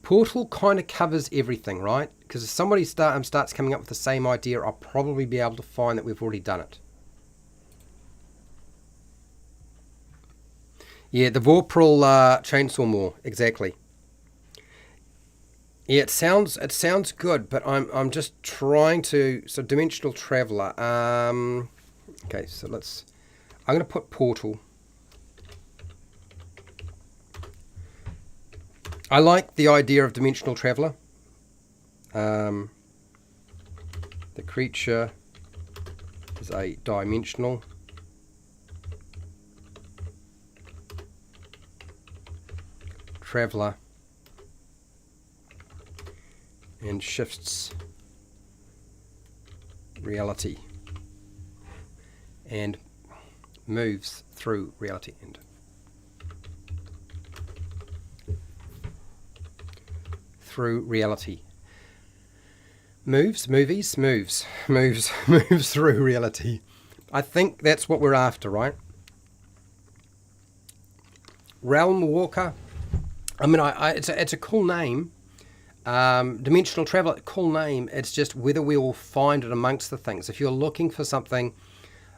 Portal kind of covers everything, right? Because if somebody starts coming up with the same idea, I'll probably be able to find that we've already done it. Yeah, the Vorpal chainsaw maw, exactly. Yeah, it sounds good, but I'm just trying to... So dimensional traveler. Okay, so I'm going to put portal. I like the idea of dimensional traveler. The creature is a dimensional traveler and shifts reality and moves through reality and through reality. Moves through reality. I think that's what we're after, right? Realm Walker. I mean, it's a cool name. Dimensional Traveler, cool name. It's just whether we will find it amongst the things. If you're looking for something,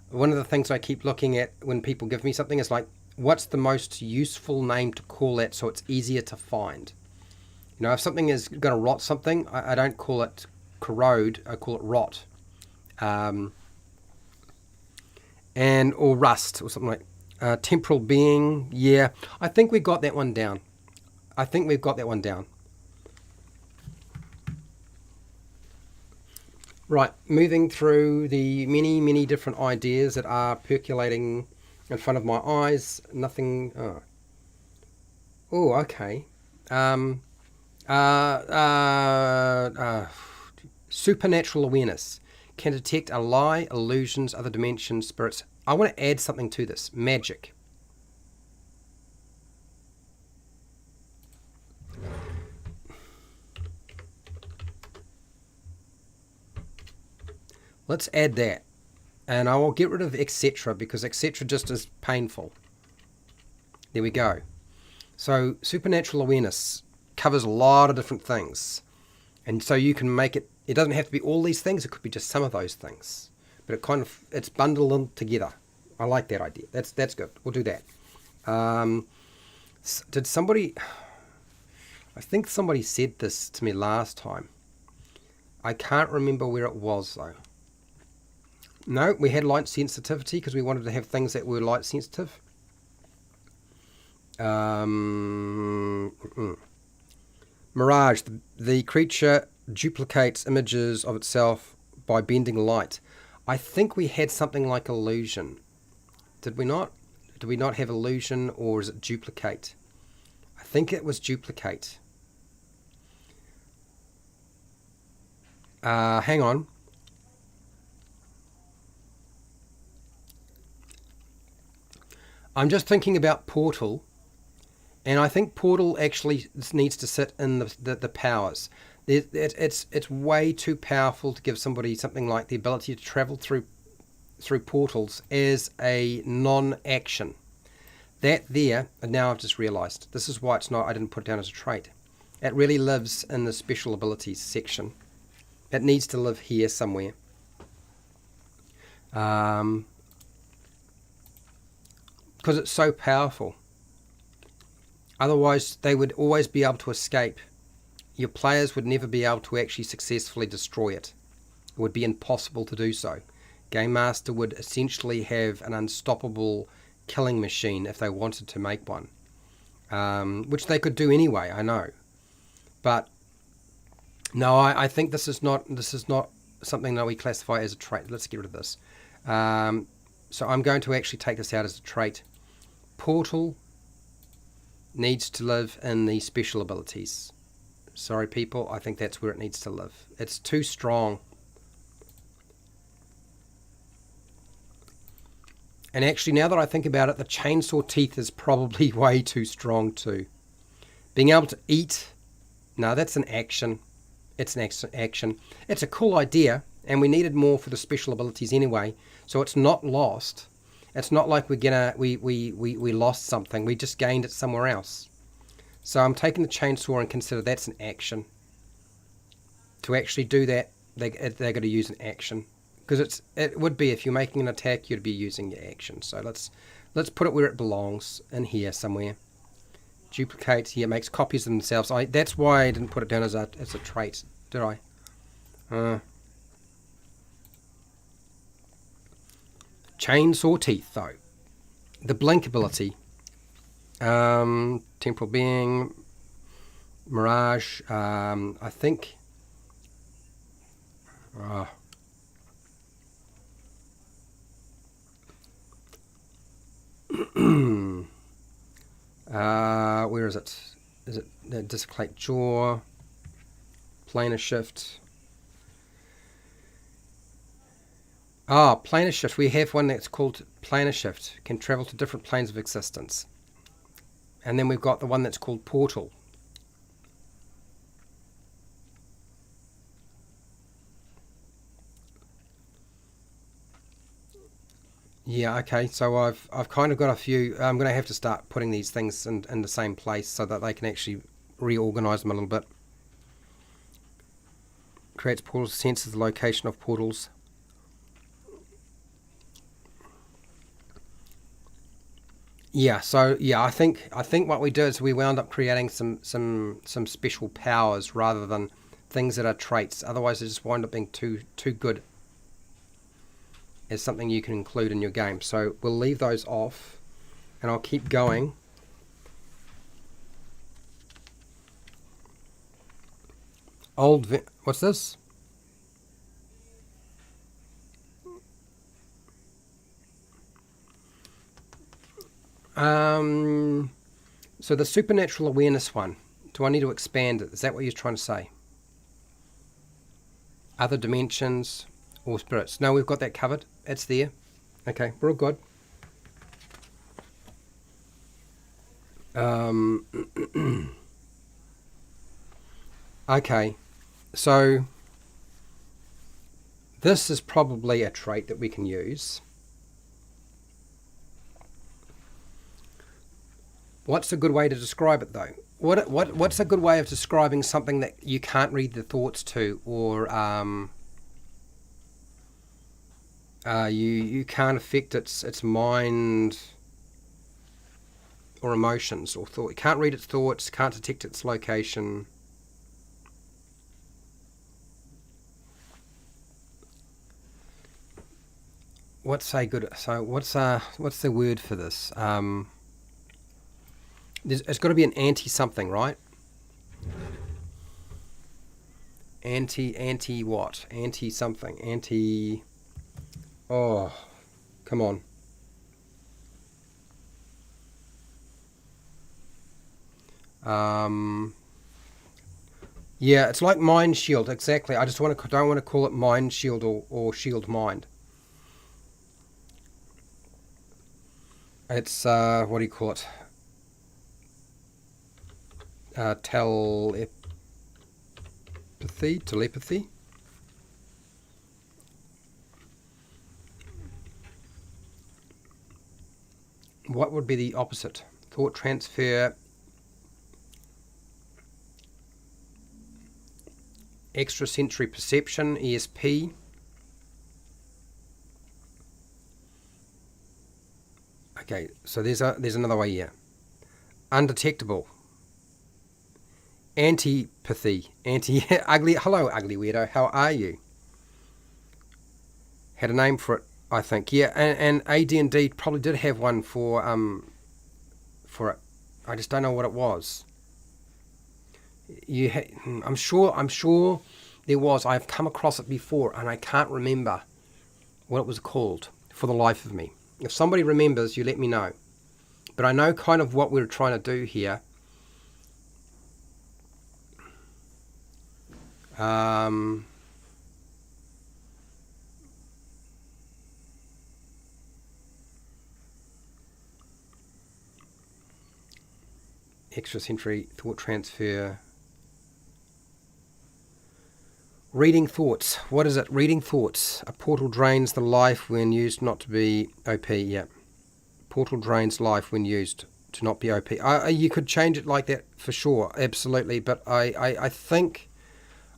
one of the things I keep looking at when people give me something is like, what's the most useful name to call it so it's easier to find? You know, if something is going to rot something, I don't call it corrode, I call it rot. Or rust, or something like temporal being. Yeah, I think we got that one down. Right, moving through the many, many different ideas that are percolating in front of my eyes. Nothing... Oh, okay. Supernatural awareness. Can detect a lie, illusions, other dimensions, spirits. I want to add something to this. Magic. Let's add that. And I will get rid of etc. because etc. just is painful. There we go. So supernatural awareness covers a lot of different things. And so you can make it, it doesn't have to be all these things, it could be just some of those things. But it kind of, it's bundled in together. I like that idea. That's good. We'll do that. Did somebody, I think somebody said this to me last time. I can't remember where it was though. No, we had light sensitivity because we wanted to have things that were light sensitive. Mirage, the creature duplicates images of itself by bending light. I think we had something like illusion. Did we not? Do we not have illusion, or is it duplicate? I think it was duplicate. Hang on. I'm just thinking about Portal, and I think Portal actually needs to sit in the powers. It's way too powerful to give somebody something like the ability to travel through portals as a non-action. That there, and now I've just realised, this is why it's not, I didn't put it down as a trait. It really lives in the special abilities section. It needs to live here somewhere. Because it's so powerful. Otherwise, they would always be able to escape. Your players would never be able to actually successfully destroy it. It would be impossible to do so. Game Master would essentially have an unstoppable killing machine if they wanted to make one. Which they could do anyway, I know. But no, I think this is not something that we classify as a trait. Let's get rid of this. So I'm going to actually take this out as a trait. Portal needs to live in the special abilities. Sorry people, I think that's where it needs to live. It's too strong. And actually, now that I think about it, the chainsaw teeth is probably way too strong too. Being able to eat, no, that's an action. It's an action. It's a cool idea, and we needed more for the special abilities anyway, so it's not lost. It's not like we lost something. We just gained it somewhere else. So I'm taking the chainsaw and consider that's an action. To actually do that, they're going to use an action. Because it would be, if you're making an attack, you'd be using your action. So let's put it where it belongs, in here somewhere. Duplicate here, makes copies of themselves. That's why I didn't put it down as a trait, did I? Chainsaw teeth, though. The blink ability. Temporal being, mirage. I think. Where is it? Is it dislocate jaw? Planar shift. Planar shift. We have one that's called planar shift. Can travel to different planes of existence. And then we've got the one that's called portal. Yeah, okay, so I've kind of got a few. I'm going to have to start putting these things in the same place so that they can actually reorganize them a little bit. Creates portals, senses the location of portals. Yeah, so yeah, I think what we did is we wound up creating some special powers rather than things that are traits. Otherwise, they just wind up being too good as something you can include in your game. So we'll leave those off, and I'll keep going. What's this? So the supernatural awareness one, do I need to expand it? Is that what you're trying to say? Other dimensions or spirits? No, we've got that covered. It's there. Okay, we're all good. Okay, so This is probably a trait that we can use. What's a good way to describe it, though? What's a good way of describing something that you can't read the thoughts to, or you can't affect its mind or emotions or thought? You can't read its thoughts, can't detect its location. What's a good? So what's the word for this? It's got to be an anti-something, right? Anti what? Anti-something. Anti... Oh, come on. Yeah, it's like mind shield, exactly. I just don't want to call it mind shield or shield mind. It's, what do you call it? Telepathy. What would be the opposite? Thought transfer, extrasensory perception, ESP. Okay, so there's another way here. Undetectable. Antipathy. Ugly. Hello, ugly weirdo. How are you? Had a name for it, I think. Yeah, and AD&D probably did have one for it. I just don't know what it was. I'm sure there was. I've come across it before, and I can't remember what it was called for the life of me. If somebody remembers, you let me know. But I know kind of what we're trying to do here. Extrasensory thought transfer. Reading thoughts. What is it? Reading thoughts. A portal drains the life when used not to be OP. Yeah. Portal drains life when used to not be OP. You could change it like that for sure. Absolutely. But I think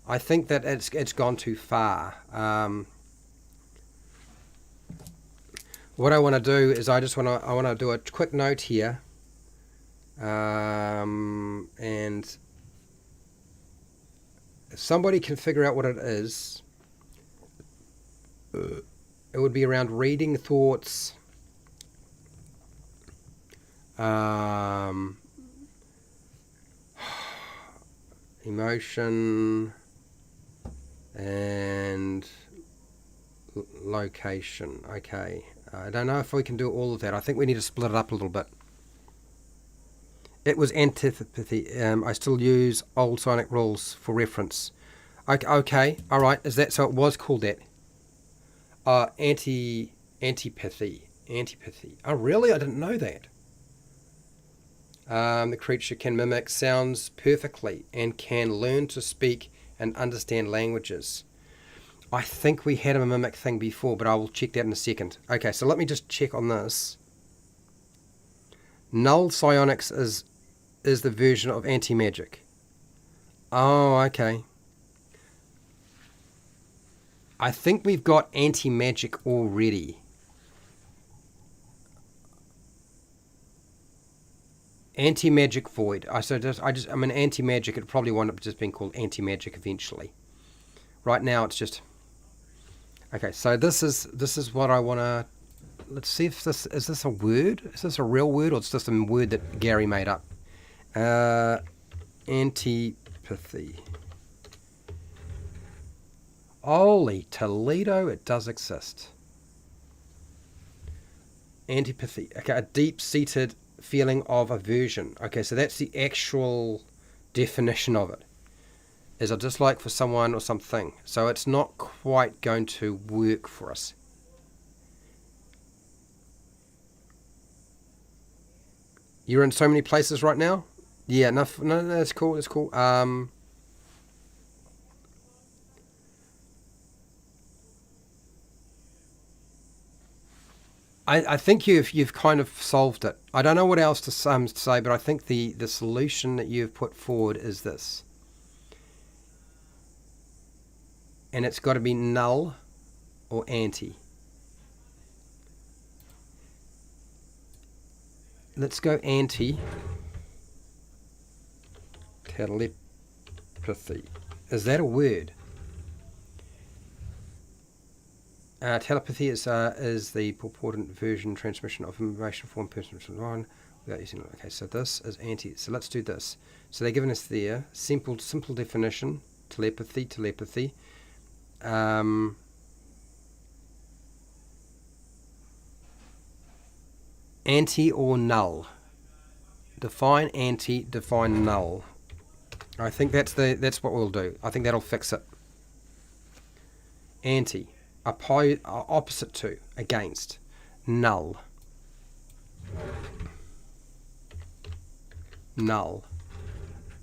that it's gone too far. What I want to do is I want to do a quick note here. And if somebody can figure out what it is, it would be around reading thoughts, emotion, and location. Okay, I don't know if we can do all of that. I think we need to split it up a little bit. It was antipathy. I still use old sonic rules for reference. Okay, all right. Is that so? It was called that. Antipathy. Oh, really? I didn't know that. The creature can mimic sounds perfectly and can learn to speak and understand languages. I think we had a mimic thing before, but I will check that in a second. Okay, so let me just check on this. Null psionics is the version of anti-magic. Oh, okay. I think we've got anti-magic already. Anti-magic void. I mean anti-magic. It probably wound up just being called anti-magic eventually. Right now, it's just okay. So this is what I want to. Let's see if this is this a word. Is this a real word or it's just a word that Gary made up? Antipathy. Holy Toledo! It does exist. Antipathy. Okay, a deep-seated feeling of aversion. Okay, so that's the actual definition of it. Is a dislike for someone or something. So it's not quite going to work for us. You're in so many places right now? Yeah, no, that's cool, that's cool. I think you've kind of solved it. I don't know what else to say, but I think the solution that you've put forward is this. And it's got to be null or anti. Let's go anti telepathy. Is that a word? Telepathy is the purported version transmission of information from one person to one without using it. Okay, so this is anti. So let's do this. So they're giving us there simple definition. Telepathy. Anti or null. Define anti. Define null. I think that's what we'll do. I think that'll fix it. Anti. Opposite to, against, null.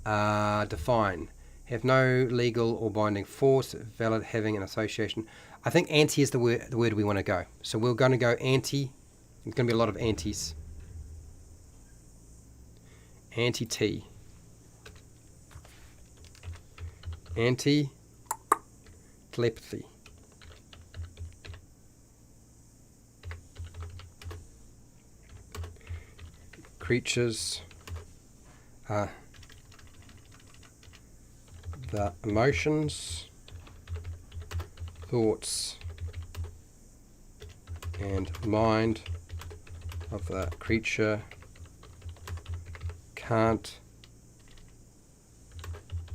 Define. Have no legal or binding force, valid, having an association. I think anti is the word we want to go. So we're going to go anti. There's going to be a lot of antis. Anti-T. Anti-telepathy. Creatures the emotions, thoughts, and mind of the creature can't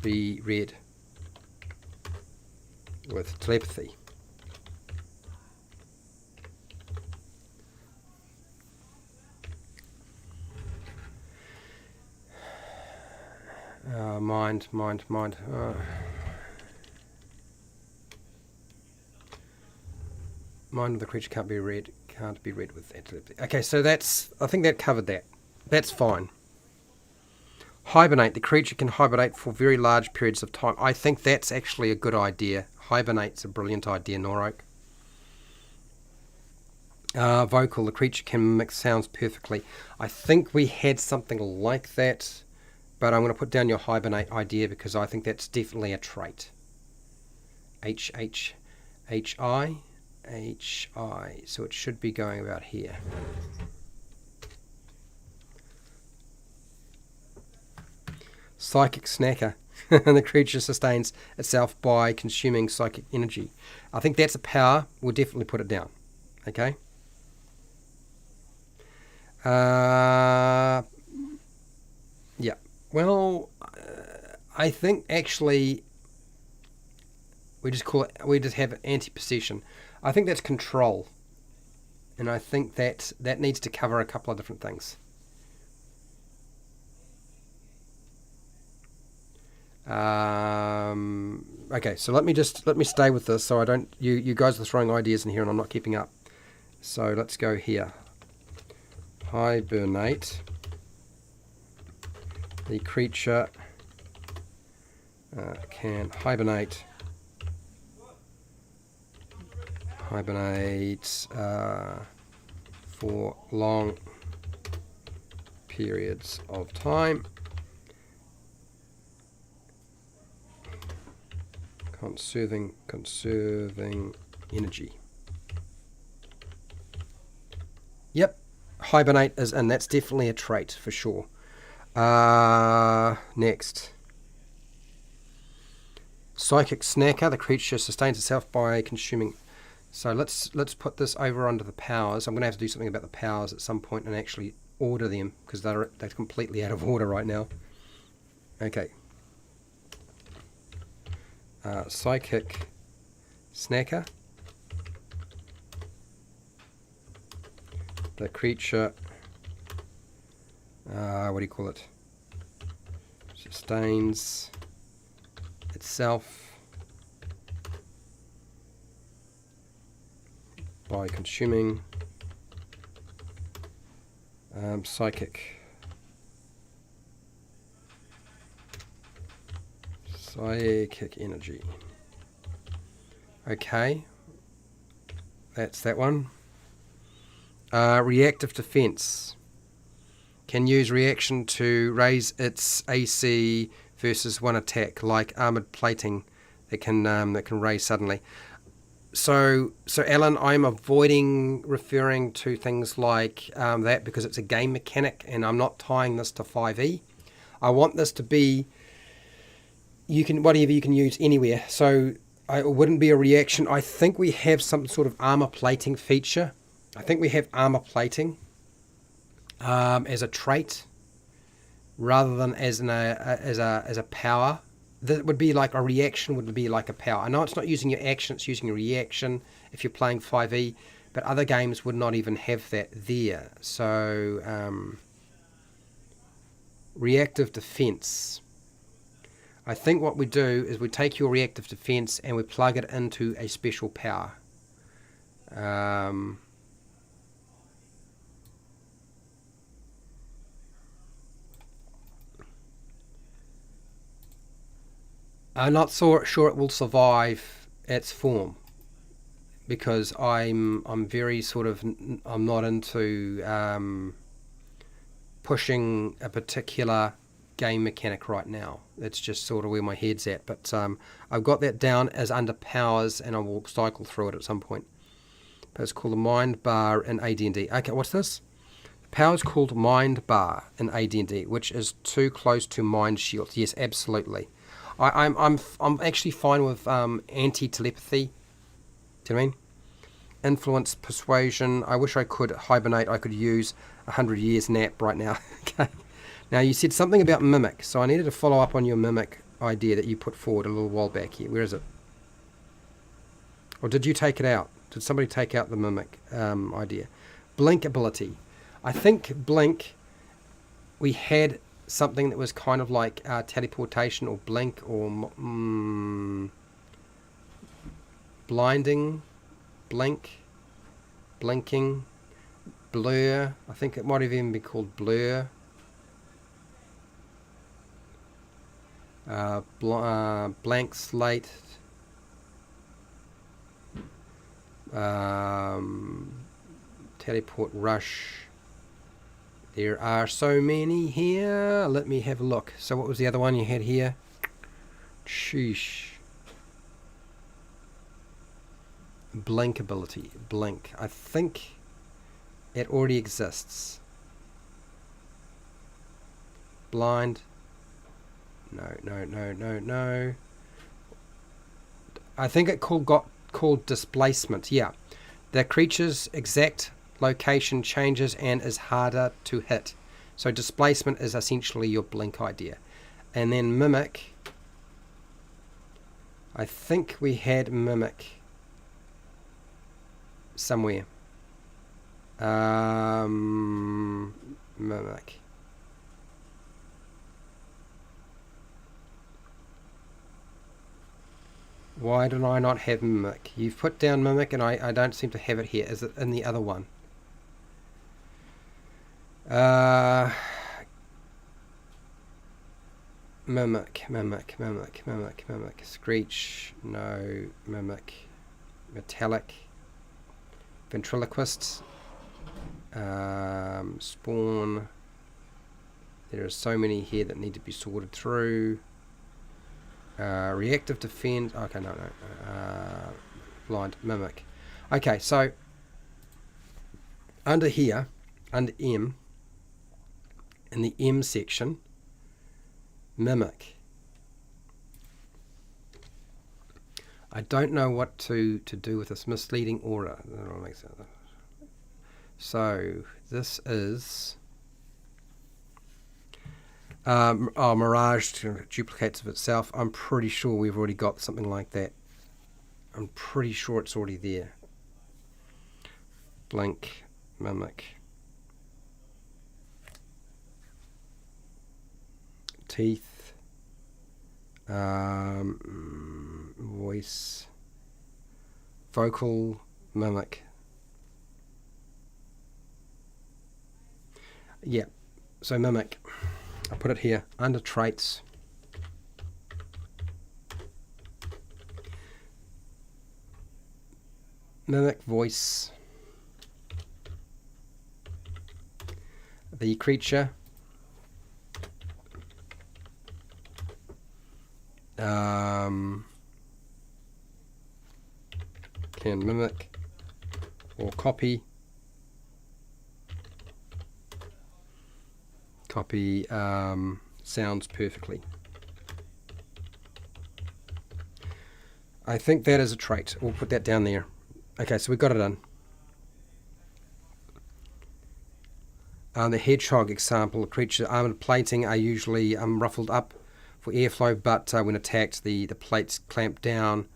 be read with telepathy. Mind. Mind of the creature can't be read with telepathy. Okay, so I think that covered that. That's fine. Hibernate. The creature can hibernate for very large periods of time. I think that's actually a good idea. Hibernate's a brilliant idea, Norok. Vocal. The creature can mix sounds perfectly. I think we had something like that, but I'm going to put down your hibernate idea because I think that's definitely a trait. H-I. So it should be going about here. Psychic snacker. The creature sustains itself by consuming psychic energy. I think that's a power. We'll definitely put it down. Okay. Yeah. Well, I think actually we just have anti-possession. I think that's control, and I think that needs to cover a couple of different things. Okay, so let me stay with this so I don't you guys are throwing ideas in here and I'm not keeping up. So let's go here. Hibernate. The creature can hibernate for long periods of time. Conserving energy. Yep, hibernate is, and that's definitely a trait for sure. Next. Psychic snacker. The creature sustains itself by consuming. So let's put this over under the powers. I'm going to have to do something about the powers at some point and actually order them because they're completely out of order right now. Okay. Psychic snacker. The creature, what do you call it? Sustains itself by consuming psychic energy. Okay, that's that one. Reactive defense. Can use reaction to raise its AC versus one attack, like armored plating that can raise suddenly. So Alan, I'm avoiding referring to things like that because it's a game mechanic, and I'm not tying this to 5e. I want this to be whatever you can use anywhere. So it wouldn't be a reaction. I think we have some sort of armor plating feature. I think we have armor plating as a trait rather than as a power. That would be like a reaction would be like a power. I know it's not using your action, it's using a reaction if you're playing 5e, but other games would not even have that there. So reactive defense. I think what we do is we take your reactive defense and we plug it into a special power. I'm not sure it will survive its form because I'm very sort of I'm not into pushing a particular game mechanic right now. That's just sort of where my head's at. But I've got that down as under powers, and I will cycle through it at some point. But it's called the mind bar in AD&D. Okay, what's this? The power is called mind bar in AD&D, which is too close to mind shield. Yes, absolutely. I'm actually fine with anti-telepathy. Do you know what I mean? Influence, persuasion. I wish I could hibernate. I could use 100 years nap right now. Okay. Now you said something about mimic, so I needed to follow up on your mimic idea that you put forward a little while back here. Where is it? Or did you take it out? Did somebody take out the mimic idea? Blink ability. I think blink, we had something that was kind of like teleportation or blink or blinding, blink, blinking, blur. I think it might have even been called blur. Blank slate. Teleport rush. There are so many here. Let me have a look. So what was the other one you had here? Sheesh. Blink ability. Blink. I think it already exists. Blind. No. I think it got called displacement. Yeah. The creature's exact location changes and is harder to hit. So displacement is essentially your blink idea. And then mimic. I think we had mimic somewhere. Mimic. Why do I not have mimic? You've put down mimic and I don't seem to have it here. Is it in the other one? Mimic. Screech, no. Mimic. Metallic. Ventriloquist. Spawn. There are so many here that need to be sorted through. Reactive defense. Okay, no. Blind. Mimic. Okay, so under here, under M, in the M section, mimic. I don't know what to do with this misleading aura. So this is mirage duplicates of itself. I'm pretty sure we've already got something like that. I'm pretty sure it's already there. Blink, mimic. Teeth. Voice. Vocal, mimic. Yeah, so mimic. I put it here under traits. Mimic voice. the creature can mimic or copy sounds perfectly. I think that is a trait. We'll put that down there. Okay, so we've got it done. The hedgehog example, the creature's armored plating are usually ruffled up for airflow, but when attacked, the plates clamp down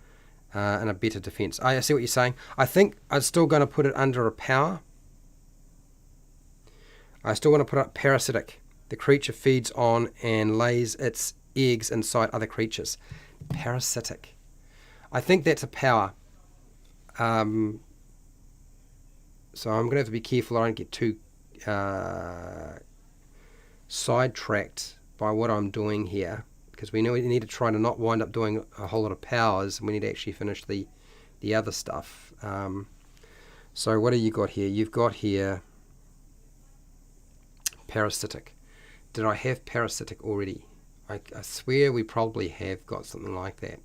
and a better defense. I see what you're saying. I think I'm still going to put it under a power. I still want to put up parasitic. The creature feeds on and lays its eggs inside other creatures. Parasitic. I think that's a power. So I'm going to have to be careful I don't get too sidetracked by what I'm doing here, because we need to try to not wind up doing a whole lot of powers, and we need to actually finish the other stuff. So what have you got here? You've got here parasitic. Did I have parasitic already? I swear we probably have got something like that.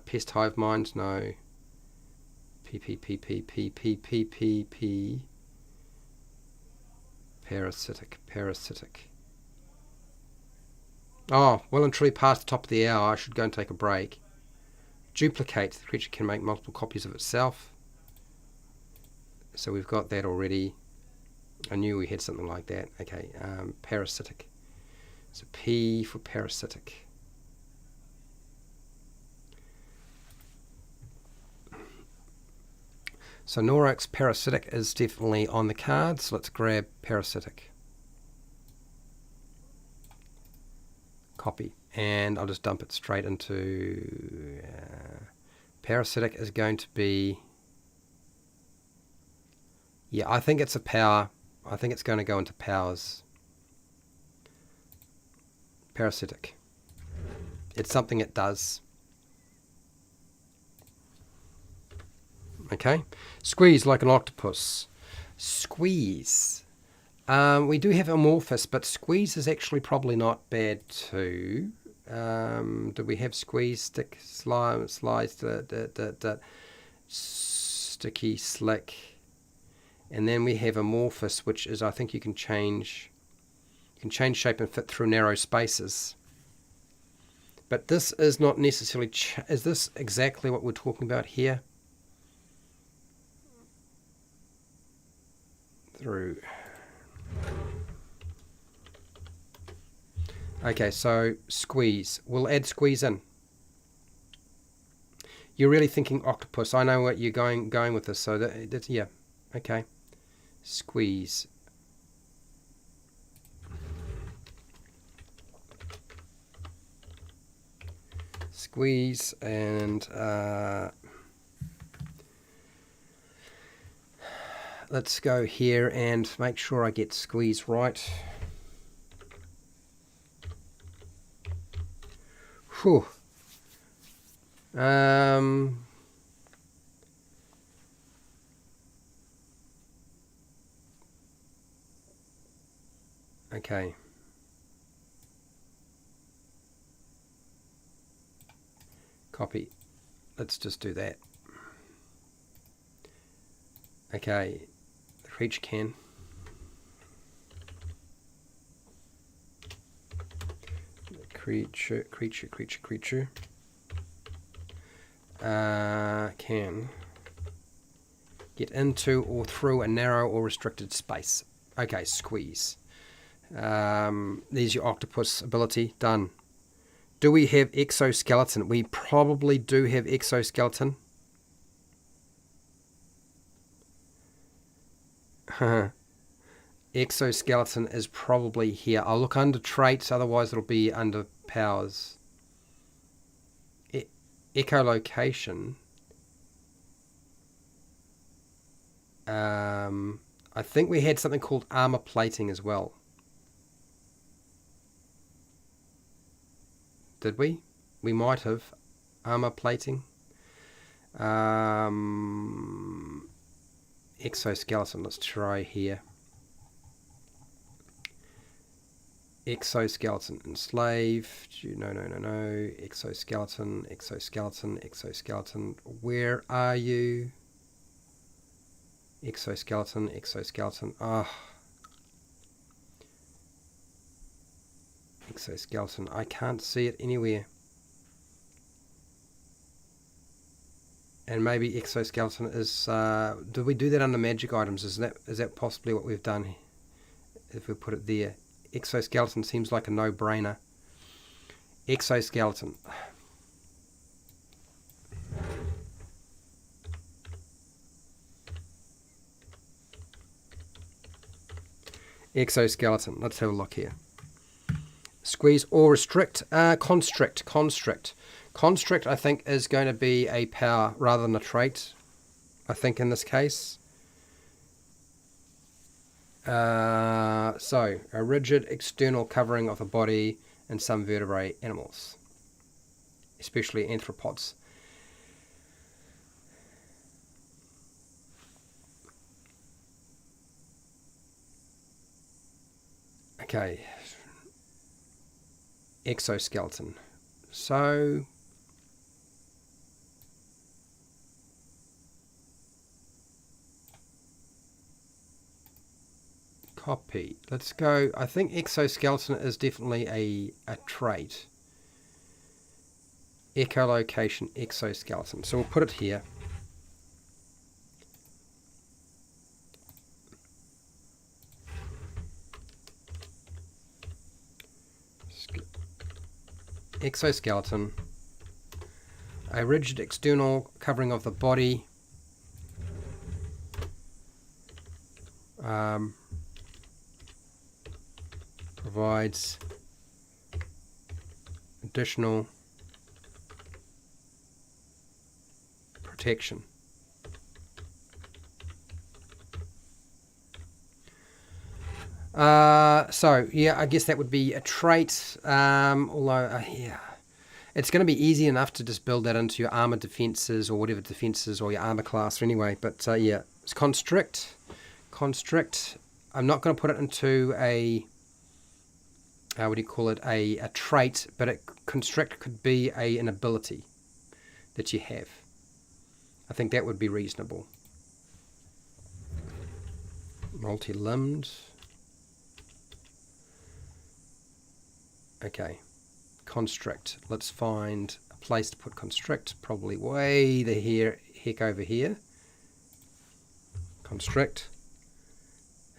Pest hive mind, no. P. Parasitic. Oh, well and truly past the top of the hour. I should go and take a break. Duplicate. The creature can make multiple copies of itself. So we've got that already. I knew we had something like that. Okay, parasitic. So P for parasitic. So Norax parasitic is definitely on the cards. Let's grab parasitic. Copy. And I'll just dump it straight into... parasitic is going to be... Yeah, I think it's a power. I think it's going to go into powers. Parasitic. It's something it does. Okay. Squeeze like an octopus. Squeeze. We do have amorphous, but squeeze is actually probably not bad too. Do we have squeeze, stick, slime, slides, sticky, slick? And then we have amorphous, which is, I think you can change shape and fit through narrow spaces. But this is not necessarily, is this exactly what we're talking about here? Through. Okay, so squeeze. We'll add squeeze in. You're really thinking octopus. I know what you're going with this. So that's yeah. Okay. Squeeze. Squeeze and let's go here and make sure I get squeeze right. Whew. Okay. Copy. Let's just do that. Okay. The creature can. Creature can get into or through a narrow or restricted space. Okay, squeeze. There's your octopus ability. Done. Do we have exoskeleton? We probably do have exoskeleton. Exoskeleton is probably here. I'll look under traits, otherwise it'll be under powers. Echolocation. I think we had something called armor plating as well. Did we? We might have. Armor plating. exoskeleton. Let's try here. Exoskeleton, enslaved. No. Exoskeleton, exoskeleton, exoskeleton. Where are you? Exoskeleton, exoskeleton. Ah. Exoskeleton. I can't see it anywhere. And maybe exoskeleton is... did we do that under magic items? Is that possibly what we've done if we put it there? Exoskeleton seems like a no-brainer. Exoskeleton. Exoskeleton. Let's have a look here. Squeeze or restrict. Constrict. Constrict, I think, is going to be a power rather than a trait, I think, in this case. So, a rigid external covering of the body in some vertebrate animals, especially arthropods. Okay. Exoskeleton. So... copy. Let's go. I think exoskeleton is definitely a trait. Echolocation exoskeleton. So we'll put it here. Exoskeleton. A rigid external covering of the body. Provides additional protection. So yeah, I guess that would be a trait. Although yeah, it's going to be easy enough to just build that into your armor defenses or whatever defenses or your armor class anyway. But yeah, it's constrict. Constrict. I'm not going to put it into a what do you call it? A trait, but constrict could be an ability that you have. I think that would be reasonable. Multi-limbed. Okay. Constrict. Let's find a place to put constrict. Probably way the heck over here. Constrict.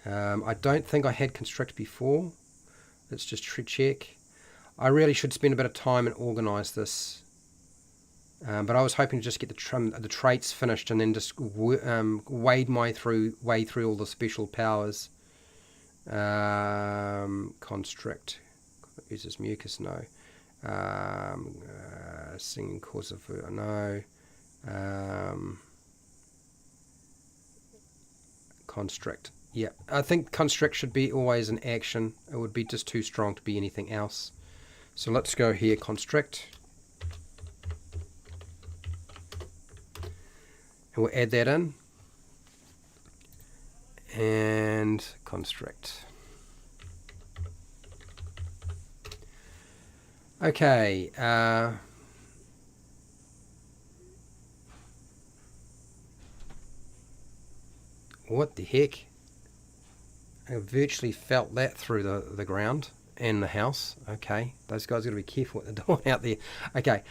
I don't think I had constrict before. Let's just check. I really should spend a bit of time and organise this. But I was hoping to just get the traits finished and then just wade through all the special powers. Constrict. Uses mucus, no. Singing cause of no. Constrict. Yeah, I think constrict should be always an action. It would be just too strong to be anything else. So let's go here, constrict. And we'll add that in. And constrict. Okay. What the heck? I virtually felt that through the ground and the house. Okay, those guys got to be careful what they're doing out there. Okay,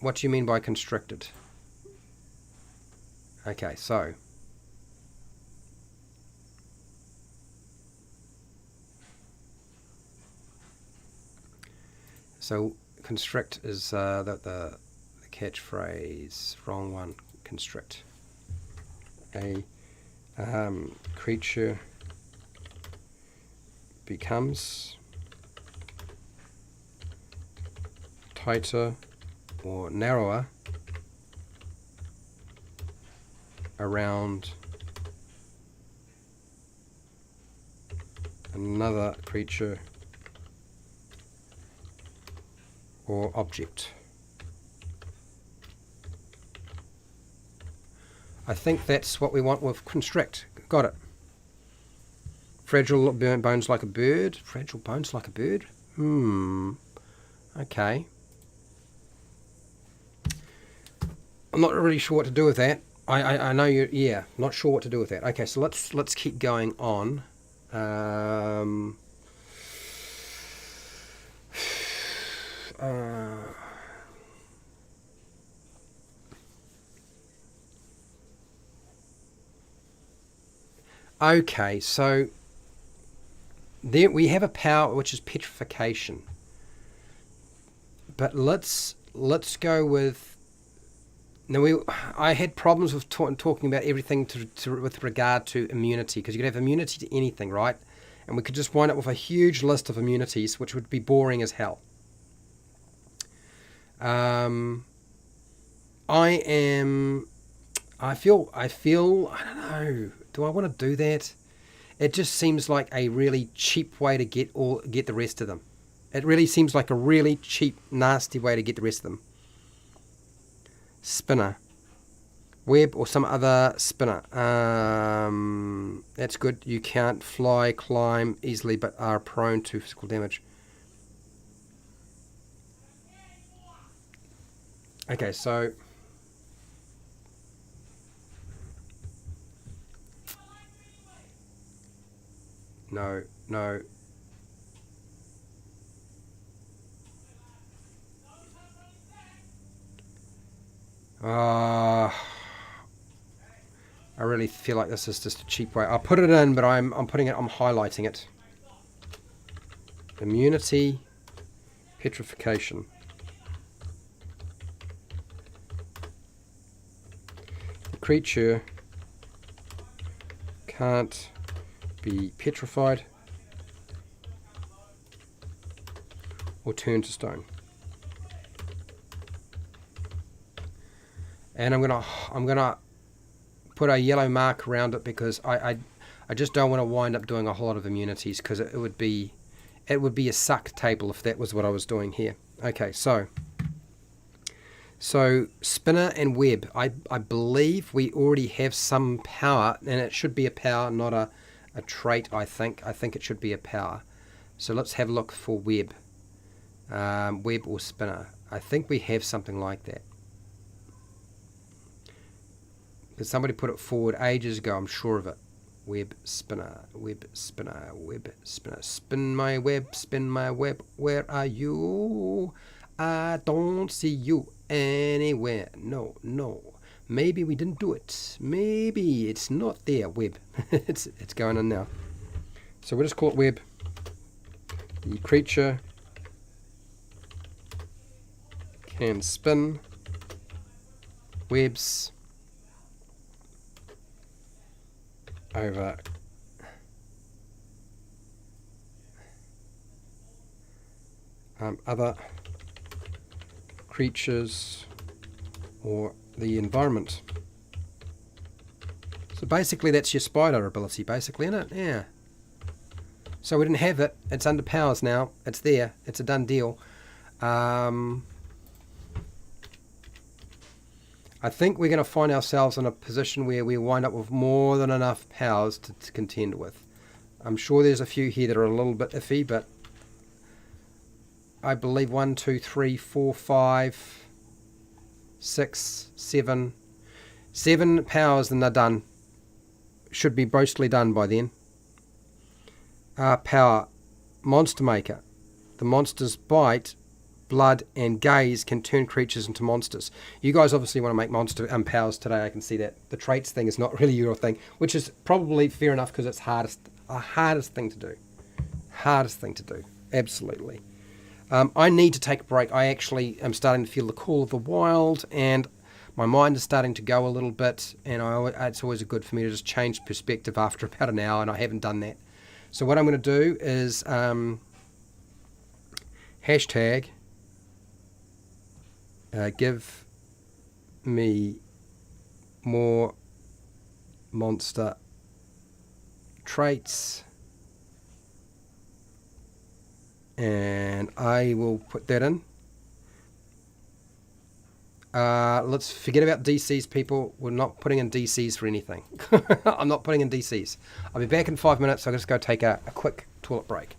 what do you mean by constricted? Okay, so constrict is the catchphrase. Wrong one. Constrict. A creature becomes tighter or narrower around another creature or object. I think that's what we want with constrict. Got it. Fragile bones like a bird. Fragile bones like a bird? Okay. I'm not really sure what to do with that. I know you. Yeah, not sure what to do with that. Okay, so let's keep going on. Okay, so there we have a power which is petrification. But let's go with. Now I had problems with talking about everything with regard to immunity, because you could have immunity to anything, right? And we could just wind up with a huge list of immunities, which would be boring as hell. I feel I don't know. Do I want to do that? It just seems like a really cheap way to get the rest of them. It really seems like a really cheap, nasty way to get the rest of them. Spinner. Web or some other spinner. That's good. You can't fly, climb easily, but are prone to physical damage. Okay, so no. I really feel like this is just a cheap way. I'll put it in, but I'm highlighting it. Immunity, petrification. The creature can't be petrified or turned to stone. And I'm gonna put a yellow mark around it, because I just don't want to wind up doing a whole lot of immunities, because it would be a suck table if that was what I was doing here. Okay, so spinner and web. I believe we already have some power, and it should be a power, not a trait. I think it should be a power. So let's have a look for web. Web or spinner. I think we have something like that. Because somebody put it forward ages ago, I'm sure of it. Web spinner, web spinner, web spinner. Spin my web, where are you? I don't see you anywhere. No. Maybe we didn't do it. Maybe it's not there, web. it's going on now. So we'll just call it web. The creature can spin webs over other creatures or the environment. So basically that's your spider ability, basically, isn't it? Yeah. So we didn't have it. It's under powers now. It's there. It's a done deal. I think we're going to find ourselves in a position where we wind up with more than enough powers to contend with. I'm sure there's a few here that are a little bit iffy, but I believe 1, 2, 3, 4, 5, 6, 7. 7 powers and they're done. Should be mostly done by then. Power. Monster Maker. The monster's bite, blood, and gaze can turn creatures into monsters. You guys obviously want to make monster powers today. I can see that. The traits thing is not really your thing, which is probably fair enough, because it's hardest thing to do. Hardest thing to do. Absolutely. I need to take a break. I actually am starting to feel the call of the wild, and my mind is starting to go a little bit, and it's always good for me to just change perspective after about an hour, and I haven't done that. So what I'm going to do is hashtag give me more monster traits, and I will put that in. Let's forget about DCs, people. We're not putting in DCs for anything. I'm not putting in DCs. I'll be back in 5 minutes. So I'll just go take a quick toilet break.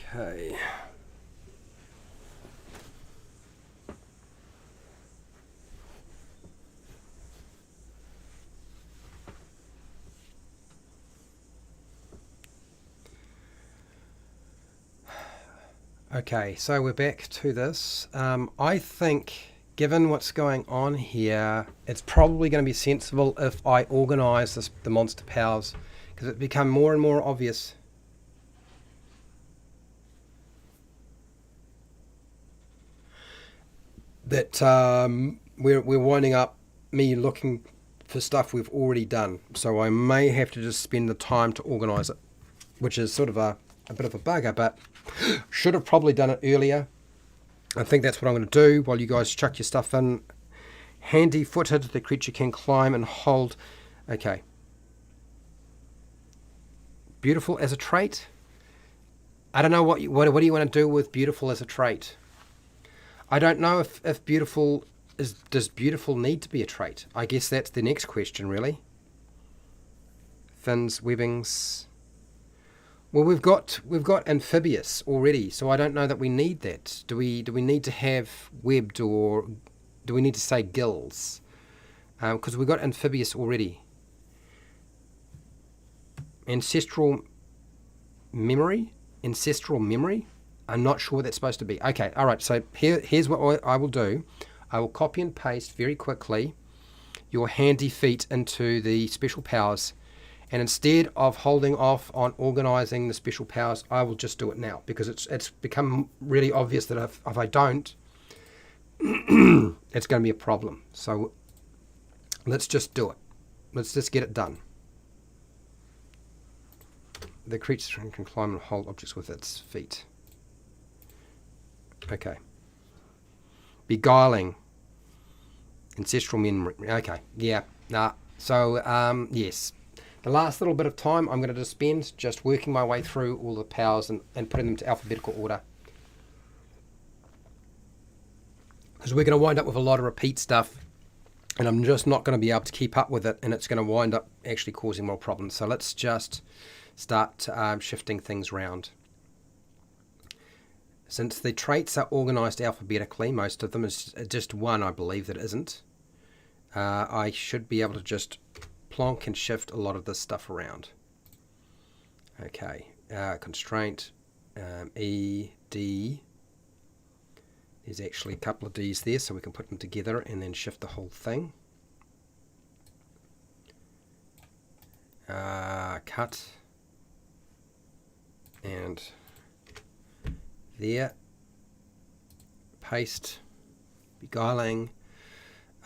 Okay. Okay, so we're back to this. I think, given what's going on here, it's probably going to be sensible if I organise the monster powers, because it's become more and more obvious. That we're winding up me looking for stuff we've already done. So I may have to just spend the time to organise it, which is sort of a bit of a bugger, but should have probably done it earlier. I think that's what I'm going to do while you guys chuck your stuff in. Handy-footed, the creature can climb and hold. Okay. Beautiful as a trait. I don't know what do you want to do with beautiful as a trait. I don't know if beautiful does beautiful need to be a trait? I guess that's the next question, really. Fins, webbings. Well, we've got amphibious already, so I don't know that we need that. Do we need to have webbed, or do we need to say gills? Because we've got amphibious already. Ancestral memory. I'm not sure what that's supposed to be. Okay, all right. So here's what I will do. I will copy and paste very quickly your handy feet into the special powers. And instead of holding off on organising the special powers, I will just do it now, because it's become really obvious that if I don't, it's going to be a problem. So let's just do it. Let's just get it done. The creature can climb and hold objects with its feet. Okay. Beguiling. Ancestral memory. Okay. Yeah. Nah. So, yes. The last little bit of time I'm going to just spend just working my way through all the powers and putting them to alphabetical order. Because we're going to wind up with a lot of repeat stuff, and I'm just not going to be able to keep up with it, and it's going to wind up actually causing more problems. So let's just start shifting things around. Since the traits are organised alphabetically, most of them is just one, I believe, that isn't. I should be able to just plonk and shift a lot of this stuff around. Okay, constraint, E, D. There's actually a couple of D's there, so we can put them together and then shift the whole thing. Cut. And there. Paste. Beguiling.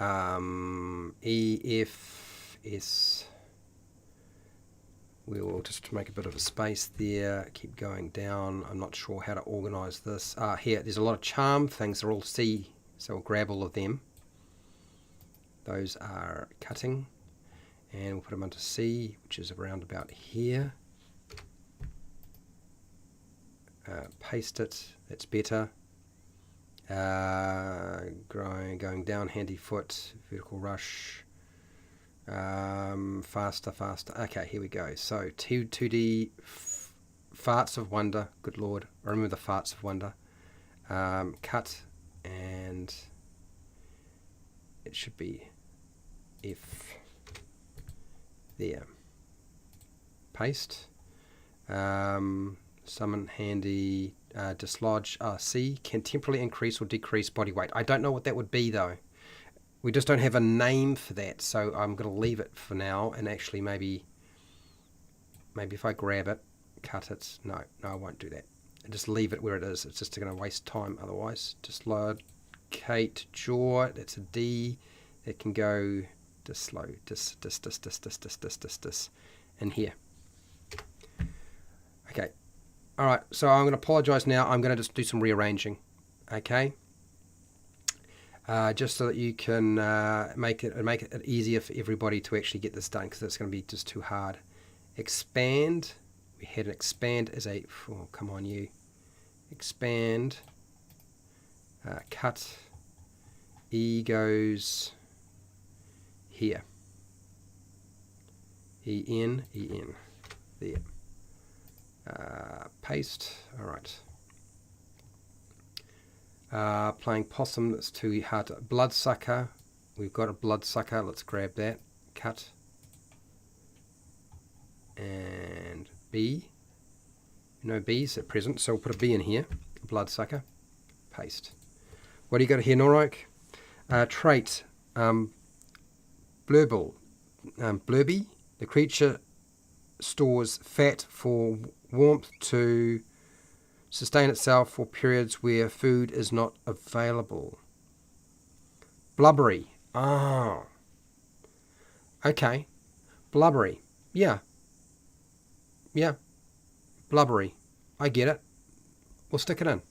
E, F, S. We will just make a bit of a space there, keep going down. I'm not sure how to organise this. Here, there's a lot of charm things, they're all C, so we'll grab all of them. Those are cutting, and we'll put them under C, which is around about here. Paste it, that's better. Going down, handy foot, vertical rush. Faster. Okay, here we go. So 2D farts of wonder. Good Lord, I remember the farts of wonder. Cut, and it should be F there. Paste. Summon handy. Dislodge. C, can temporarily increase or decrease body weight. I don't know what that would be though. We just don't have a name for that, so I'm going to leave it for now, and actually maybe if I grab it, cut it. No, I won't do that. And just leave it where it is. It's just going to waste time otherwise. Dislocate jaw. That's a D. It can go dis, in here. Okay. All right. So I'm going to apologise now. I'm going to just do some rearranging. Okay. Just so that you can make it easier for everybody to actually get this done, because it's going to be just too hard. Expand. We had an expand as a. Oh, come on, you. Expand. Cut. E goes here. En. There. Paste. All right. Playing possum, that's too hard. Bloodsucker, we've got a bloodsucker, let's grab that. Cut. And B. No B's at present, so we'll put a B in here. Bloodsucker. Paste. What do you got here, Norok? Trait. Blurble. Blurby. The creature stores fat for warmth to sustain itself for periods where food is not available. Blubbery. Oh. Okay. Blubbery. Yeah. Blubbery. I get it. We'll stick it in.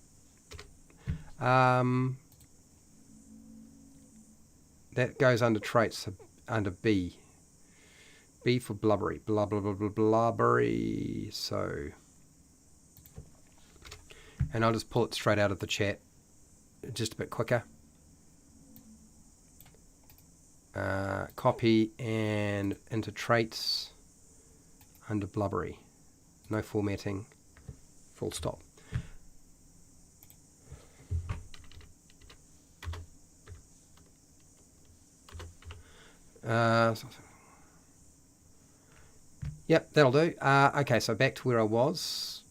That goes under traits, under B. B for blubbery. Blubbery. So... and I'll just pull it straight out of the chat, just a bit quicker. Copy and into traits under blubbery. No formatting. Full stop. Yep, that'll do. Okay, so back to where I was.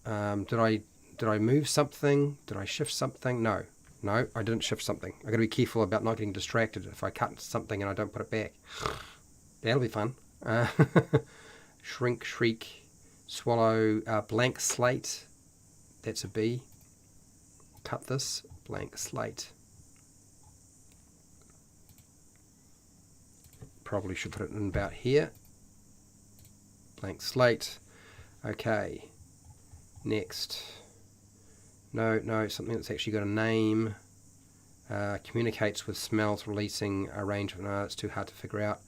Did I move something? Did I shift something? No, I didn't shift something. I've got to be careful about not getting distracted if I cut something and I don't put it back. That'll be fun. Shrink, shriek, swallow, blank slate. That's a B. Cut this, blank slate. Probably should put it in about here. Blank slate. Okay. Next. No, something that's actually got a name. Communicates with smells, releasing a range of... No, it's too hard to figure out.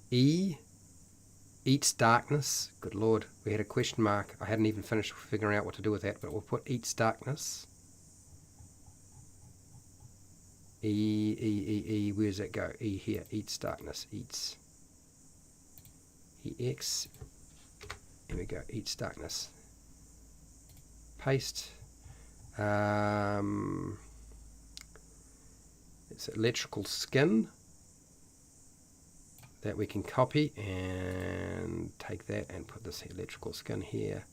E. Eats darkness. Good Lord, we had a question mark. I hadn't even finished figuring out what to do with that, but we'll put eats darkness. E. Where does that go? E here. Eats darkness. Eats. EX. Here we go. Eats darkness. Paste. It's electrical skin. that we can copy and take that and put this electrical skin here.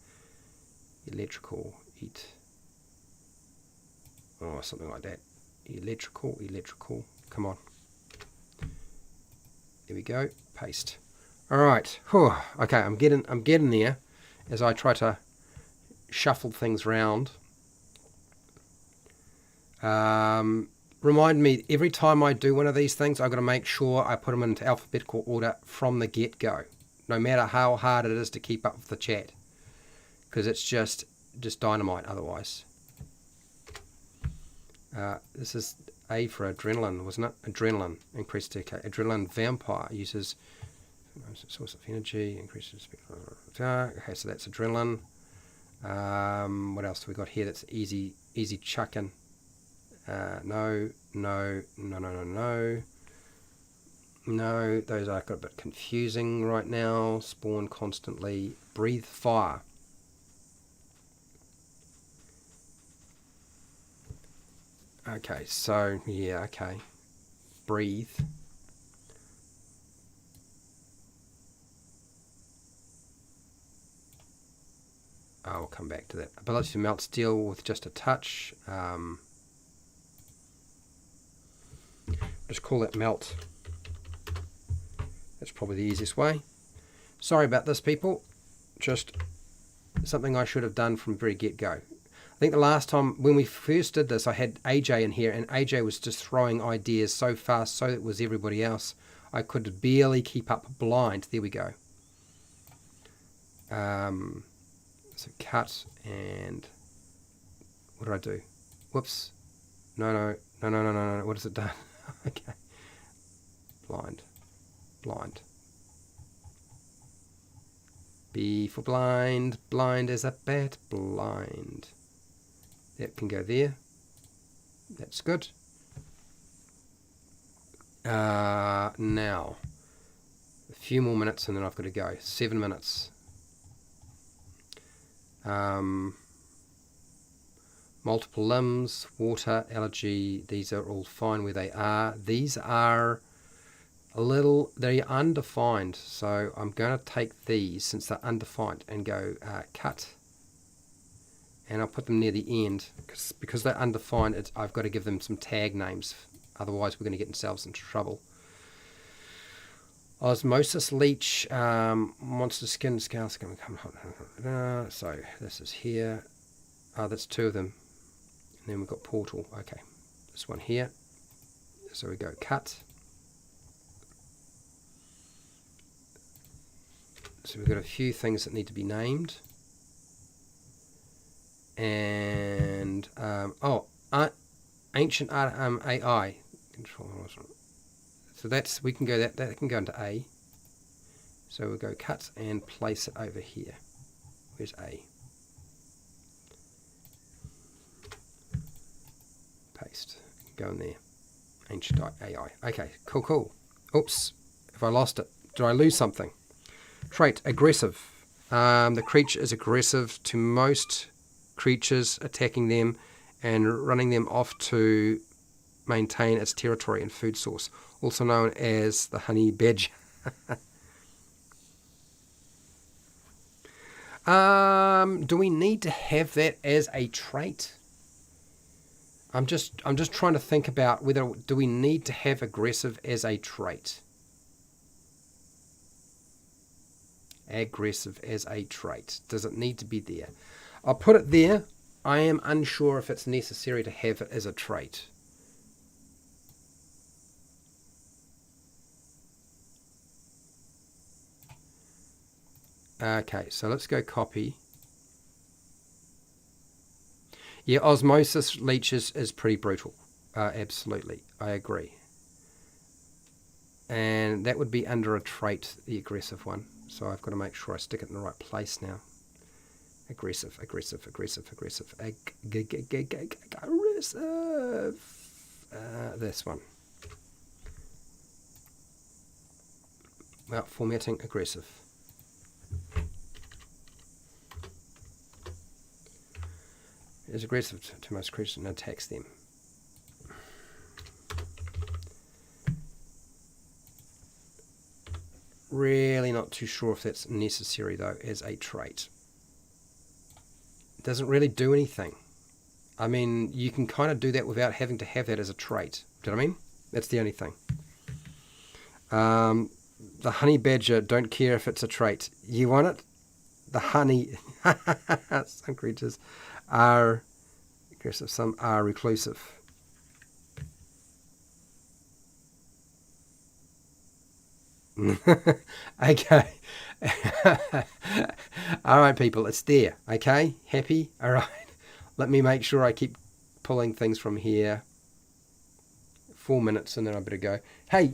Electrical, eat. Oh, something like that. Electrical, come on. There we go, paste. All right, okay, I'm getting there as I try to shuffle things around. Remind me, every time I do one of these things, I've got to make sure I put them into alphabetical order from the get-go, no matter how hard it is to keep up with the chat, because it's just dynamite otherwise. This is A for adrenaline, wasn't it? Adrenaline, increased decay. Adrenaline vampire uses source of energy, increases speed. Okay, so that's adrenaline. What else do we got here that's easy chucking? No, those are got a bit confusing right now. Spawn constantly. Breathe fire. Okay, so yeah, okay. Breathe. I'll come back to that. Ability to melt steel with just a touch. Just call that melt. That's probably the easiest way. Sorry about this, people. Just something I should have done from very get-go. I think the last time when we first did this, I had AJ in here, and AJ was just throwing ideas so fast, so it was everybody else. I could barely keep up blind. There we go. So cut, and what did I do? Whoops. No. What has it done? Okay. Blind. B for blind. Blind as a bat. Blind. That can go there. That's good. Now, a few more minutes and then I've got to go. 7 minutes. Multiple limbs, water, allergy, these are all fine where they are. These are they're undefined, so I'm going to take these since they're undefined and go cut, and I'll put them near the end because they're undefined. I've got to give them some tag names, otherwise we're going to get ourselves into trouble. Osmosis leech, monster skin, scale skin. So this is here. That's 2 of them. And then we've got portal. Okay, this one here. So we go cut. So we've got a few things that need to be named. And ancient AI control. So that's we can go that can go into A. So we'll go cut and place it over here. Where's A? Paste. Go in there. Ancient AI. Okay, cool. Oops. If I lost it. Did I lose something? Trait, aggressive. The creature is aggressive to most creatures attacking them and running them off to maintain its territory and food source, also known as the honey badger. Do we need to have that as a trait? I'm just trying to think about whether do we need to have aggressive as a trait. Aggressive as a trait. Does it need to be there? I'll put it there. I am unsure if it's necessary to have it as a trait. Okay, so let's go copy. Yeah, osmosis leeches is pretty brutal. Absolutely, I agree. And that would be under a trait, the aggressive one. So I've got to make sure I stick it in the right place now. Aggressive. This one. Well, formatting aggressive. It is aggressive to most creatures and attacks them. Really not too sure if that's necessary though as a trait. It doesn't really do anything. I mean, you can kind of do that without having to have that as a trait. Do you know what I mean? That's the only thing. The honey badger, don't care if it's a trait. You want it? The honey, some creatures are aggressive, some are reclusive. Okay. All right, people, it's there. Okay, happy? All right. Let me make sure I keep pulling things from here. 4 minutes, and then I better go. Hey,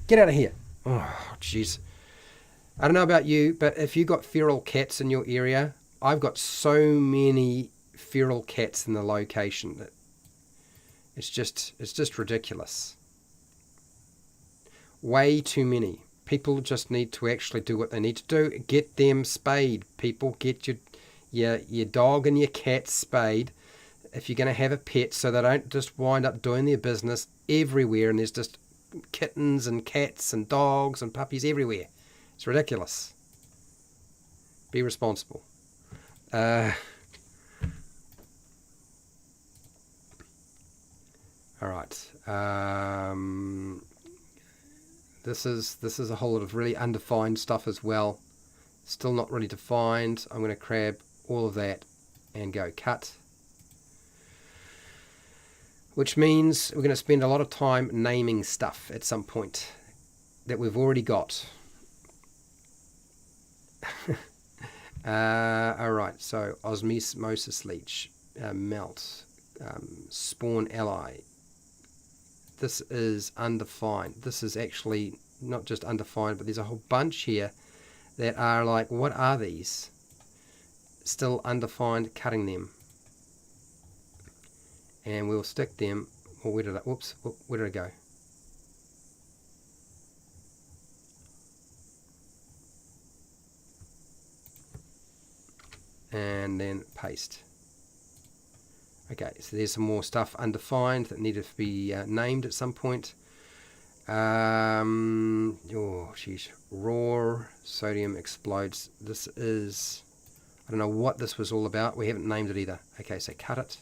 get out of here. Oh, jeez. I don't know about you, but if you got feral cats in your area, I've got so many feral cats in the location that it's just ridiculous. Way too many. People just need to actually do what they need to do. Get them spayed, people. Get your dog and your cat spayed if you're going to have a pet, so they don't just wind up doing their business everywhere and there's just kittens and cats and dogs and puppies everywhere. It's ridiculous. Be responsible. All right. This is a whole lot of really undefined stuff as well. Still not really defined. I'm going to grab all of that and go cut. Which means we're going to spend a lot of time naming stuff at some point that we've already got. Alright, so osmosis leech, melt, spawn ally. This is undefined. This is actually not just undefined, but there's a whole bunch here that are like, what are these? Still undefined, cutting them. And we'll stick them, or where did I go? And then paste. Okay, so there's some more stuff undefined that needed to be named at some point. Oh, jeez. Raw sodium explodes. This is, I don't know what this was all about. We haven't named it either. Okay, so cut it.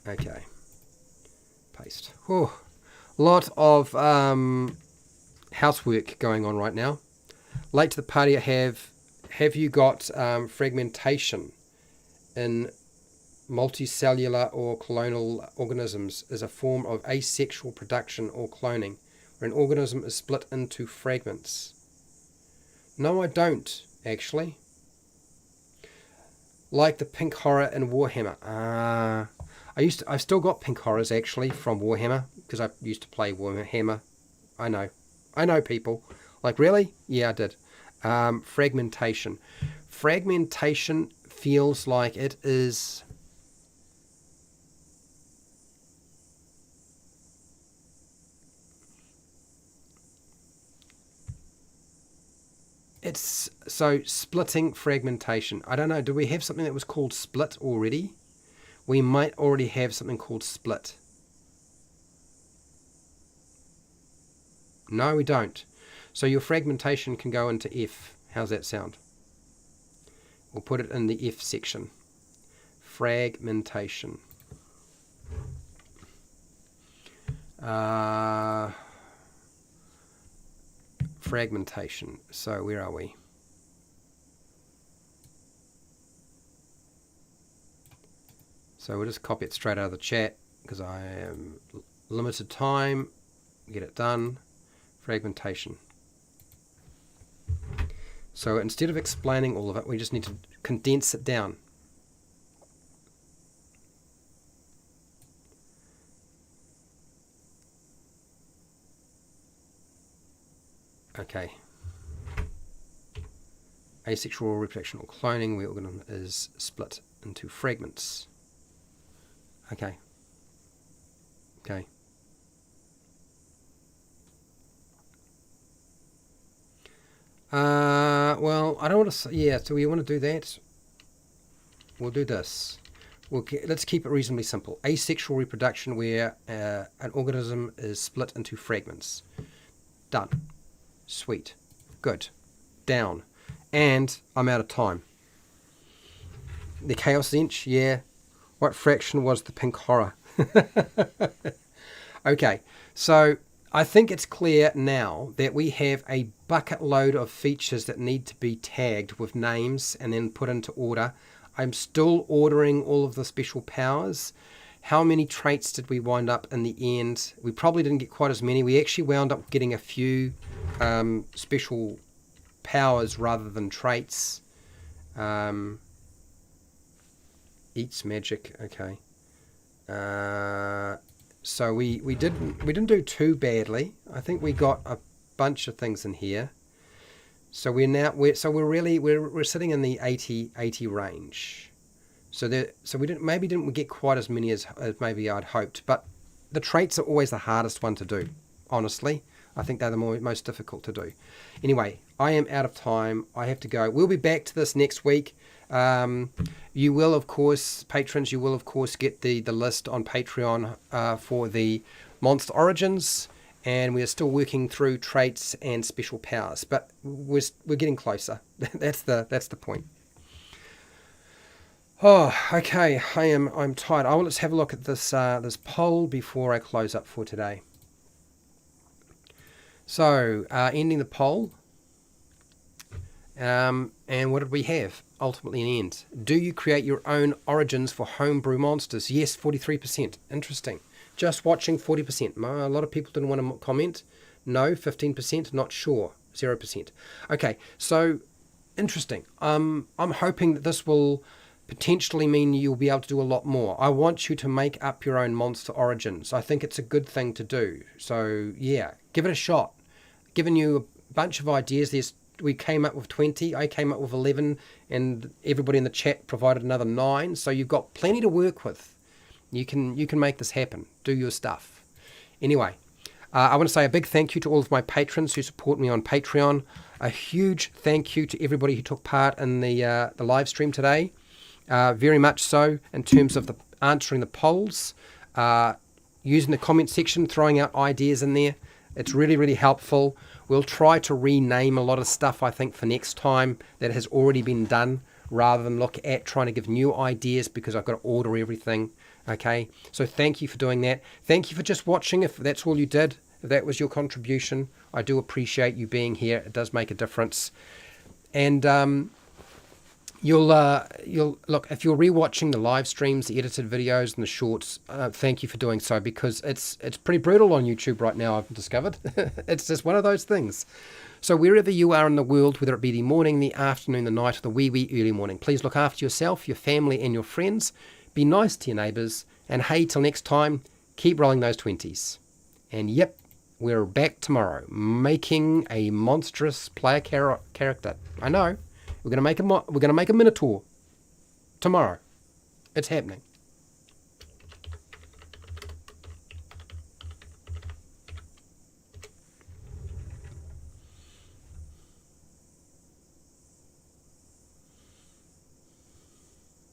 Okay. Paste. Oh, lot of housework going on right now. Late to the party, have you got fragmentation in multicellular or clonal organisms is a form of asexual production or cloning, where an organism is split into fragments? No, I don't, actually. Like the pink horror in Warhammer. I've still got pink horrors, actually, from Warhammer, because I used to play Warhammer. I know, people. Like, really? Yeah, I did. Fragmentation. Fragmentation feels like it is... It's so splitting fragmentation. I don't know. Do we have something that was called split already? We might already have something called split. No, we don't. So your fragmentation can go into F. How's that sound? We'll put it in the F section. Fragmentation. Fragmentation. So where are we? So we'll just copy it straight out of the chat because I am limited time. Get it done. Fragmentation. So instead of explaining all of it, we just need to condense it down. Okay. Asexual reproduction or cloning, where organism is split into fragments. Okay. Okay. Well, I don't want to say, yeah, so we want to do that. We'll do this. let's keep it reasonably simple. Asexual reproduction, where an organism is split into fragments. Done. Sweet. Good. Down. And I'm out of time. The Chaos Inch, yeah. What fraction was the pink horror? Okay, so I think it's clear now that we have a bucket load of features that need to be tagged with names and then put into order. I'm still ordering all of the special powers. How many traits did we wind up in the end? We probably didn't get quite as many. We actually wound up getting a few special powers rather than traits. Eats magic, okay. So we didn't do too badly. I think we got a bunch of things in here. So we're sitting in the 80 range. So we didn't get quite as many as maybe I'd hoped. But the traits are always the hardest one to do. Honestly, I think they're the most difficult to do. Anyway, I am out of time. I have to go. We'll be back to this next week. You will, of course, patrons, get the list on Patreon for the Monster Origins, and we are still working through traits and special powers, but we're getting closer. That's the point. Oh, okay. I'm tired. Let's have a look at this this poll before I close up for today. So, ending the poll. And what did we have? Ultimately in the end. Do you create your own origins for homebrew monsters? Yes, 43%. Interesting. Just watching, 40%. A lot of people didn't want to comment. No, 15%. Not sure. 0%. Okay, so interesting. I'm hoping that this will potentially mean you'll be able to do a lot more. I want you to make up your own monster origins. I think it's a good thing to do. So yeah, give it a shot. Given you a bunch of ideas. We came up with 20, I came up with 11, and everybody in the chat provided another 9, so you've got plenty to work with. You can make this happen. Do your stuff. Anyway, I want to say a big thank you to all of my patrons who support me on Patreon. A huge thank you to everybody who took part in the live stream today. Very much so in terms of answering the polls, using the comment section, throwing out ideas in there. It's really, really helpful. We'll try to rename a lot of stuff, I think, for next time that has already been done, rather than look at trying to give new ideas because I've got to order everything. Okay, so thank you for doing that. Thank you for just watching. If that's all you did, if that was your contribution, I do appreciate you being here. It does make a difference. And you'll look, if you're rewatching the live streams, the edited videos, and the shorts. Thank you for doing so, because it's pretty brutal on YouTube right now. I've discovered it's just one of those things. So wherever you are in the world, whether it be the morning, the afternoon, the night, or the wee early morning, please look after yourself, your family, and your friends. Be nice to your neighbours, and hey, till next time, keep rolling those 20s. And yep, we're back tomorrow, making a monstrous player character. I know. We're gonna make a Minotaur tomorrow. It's happening.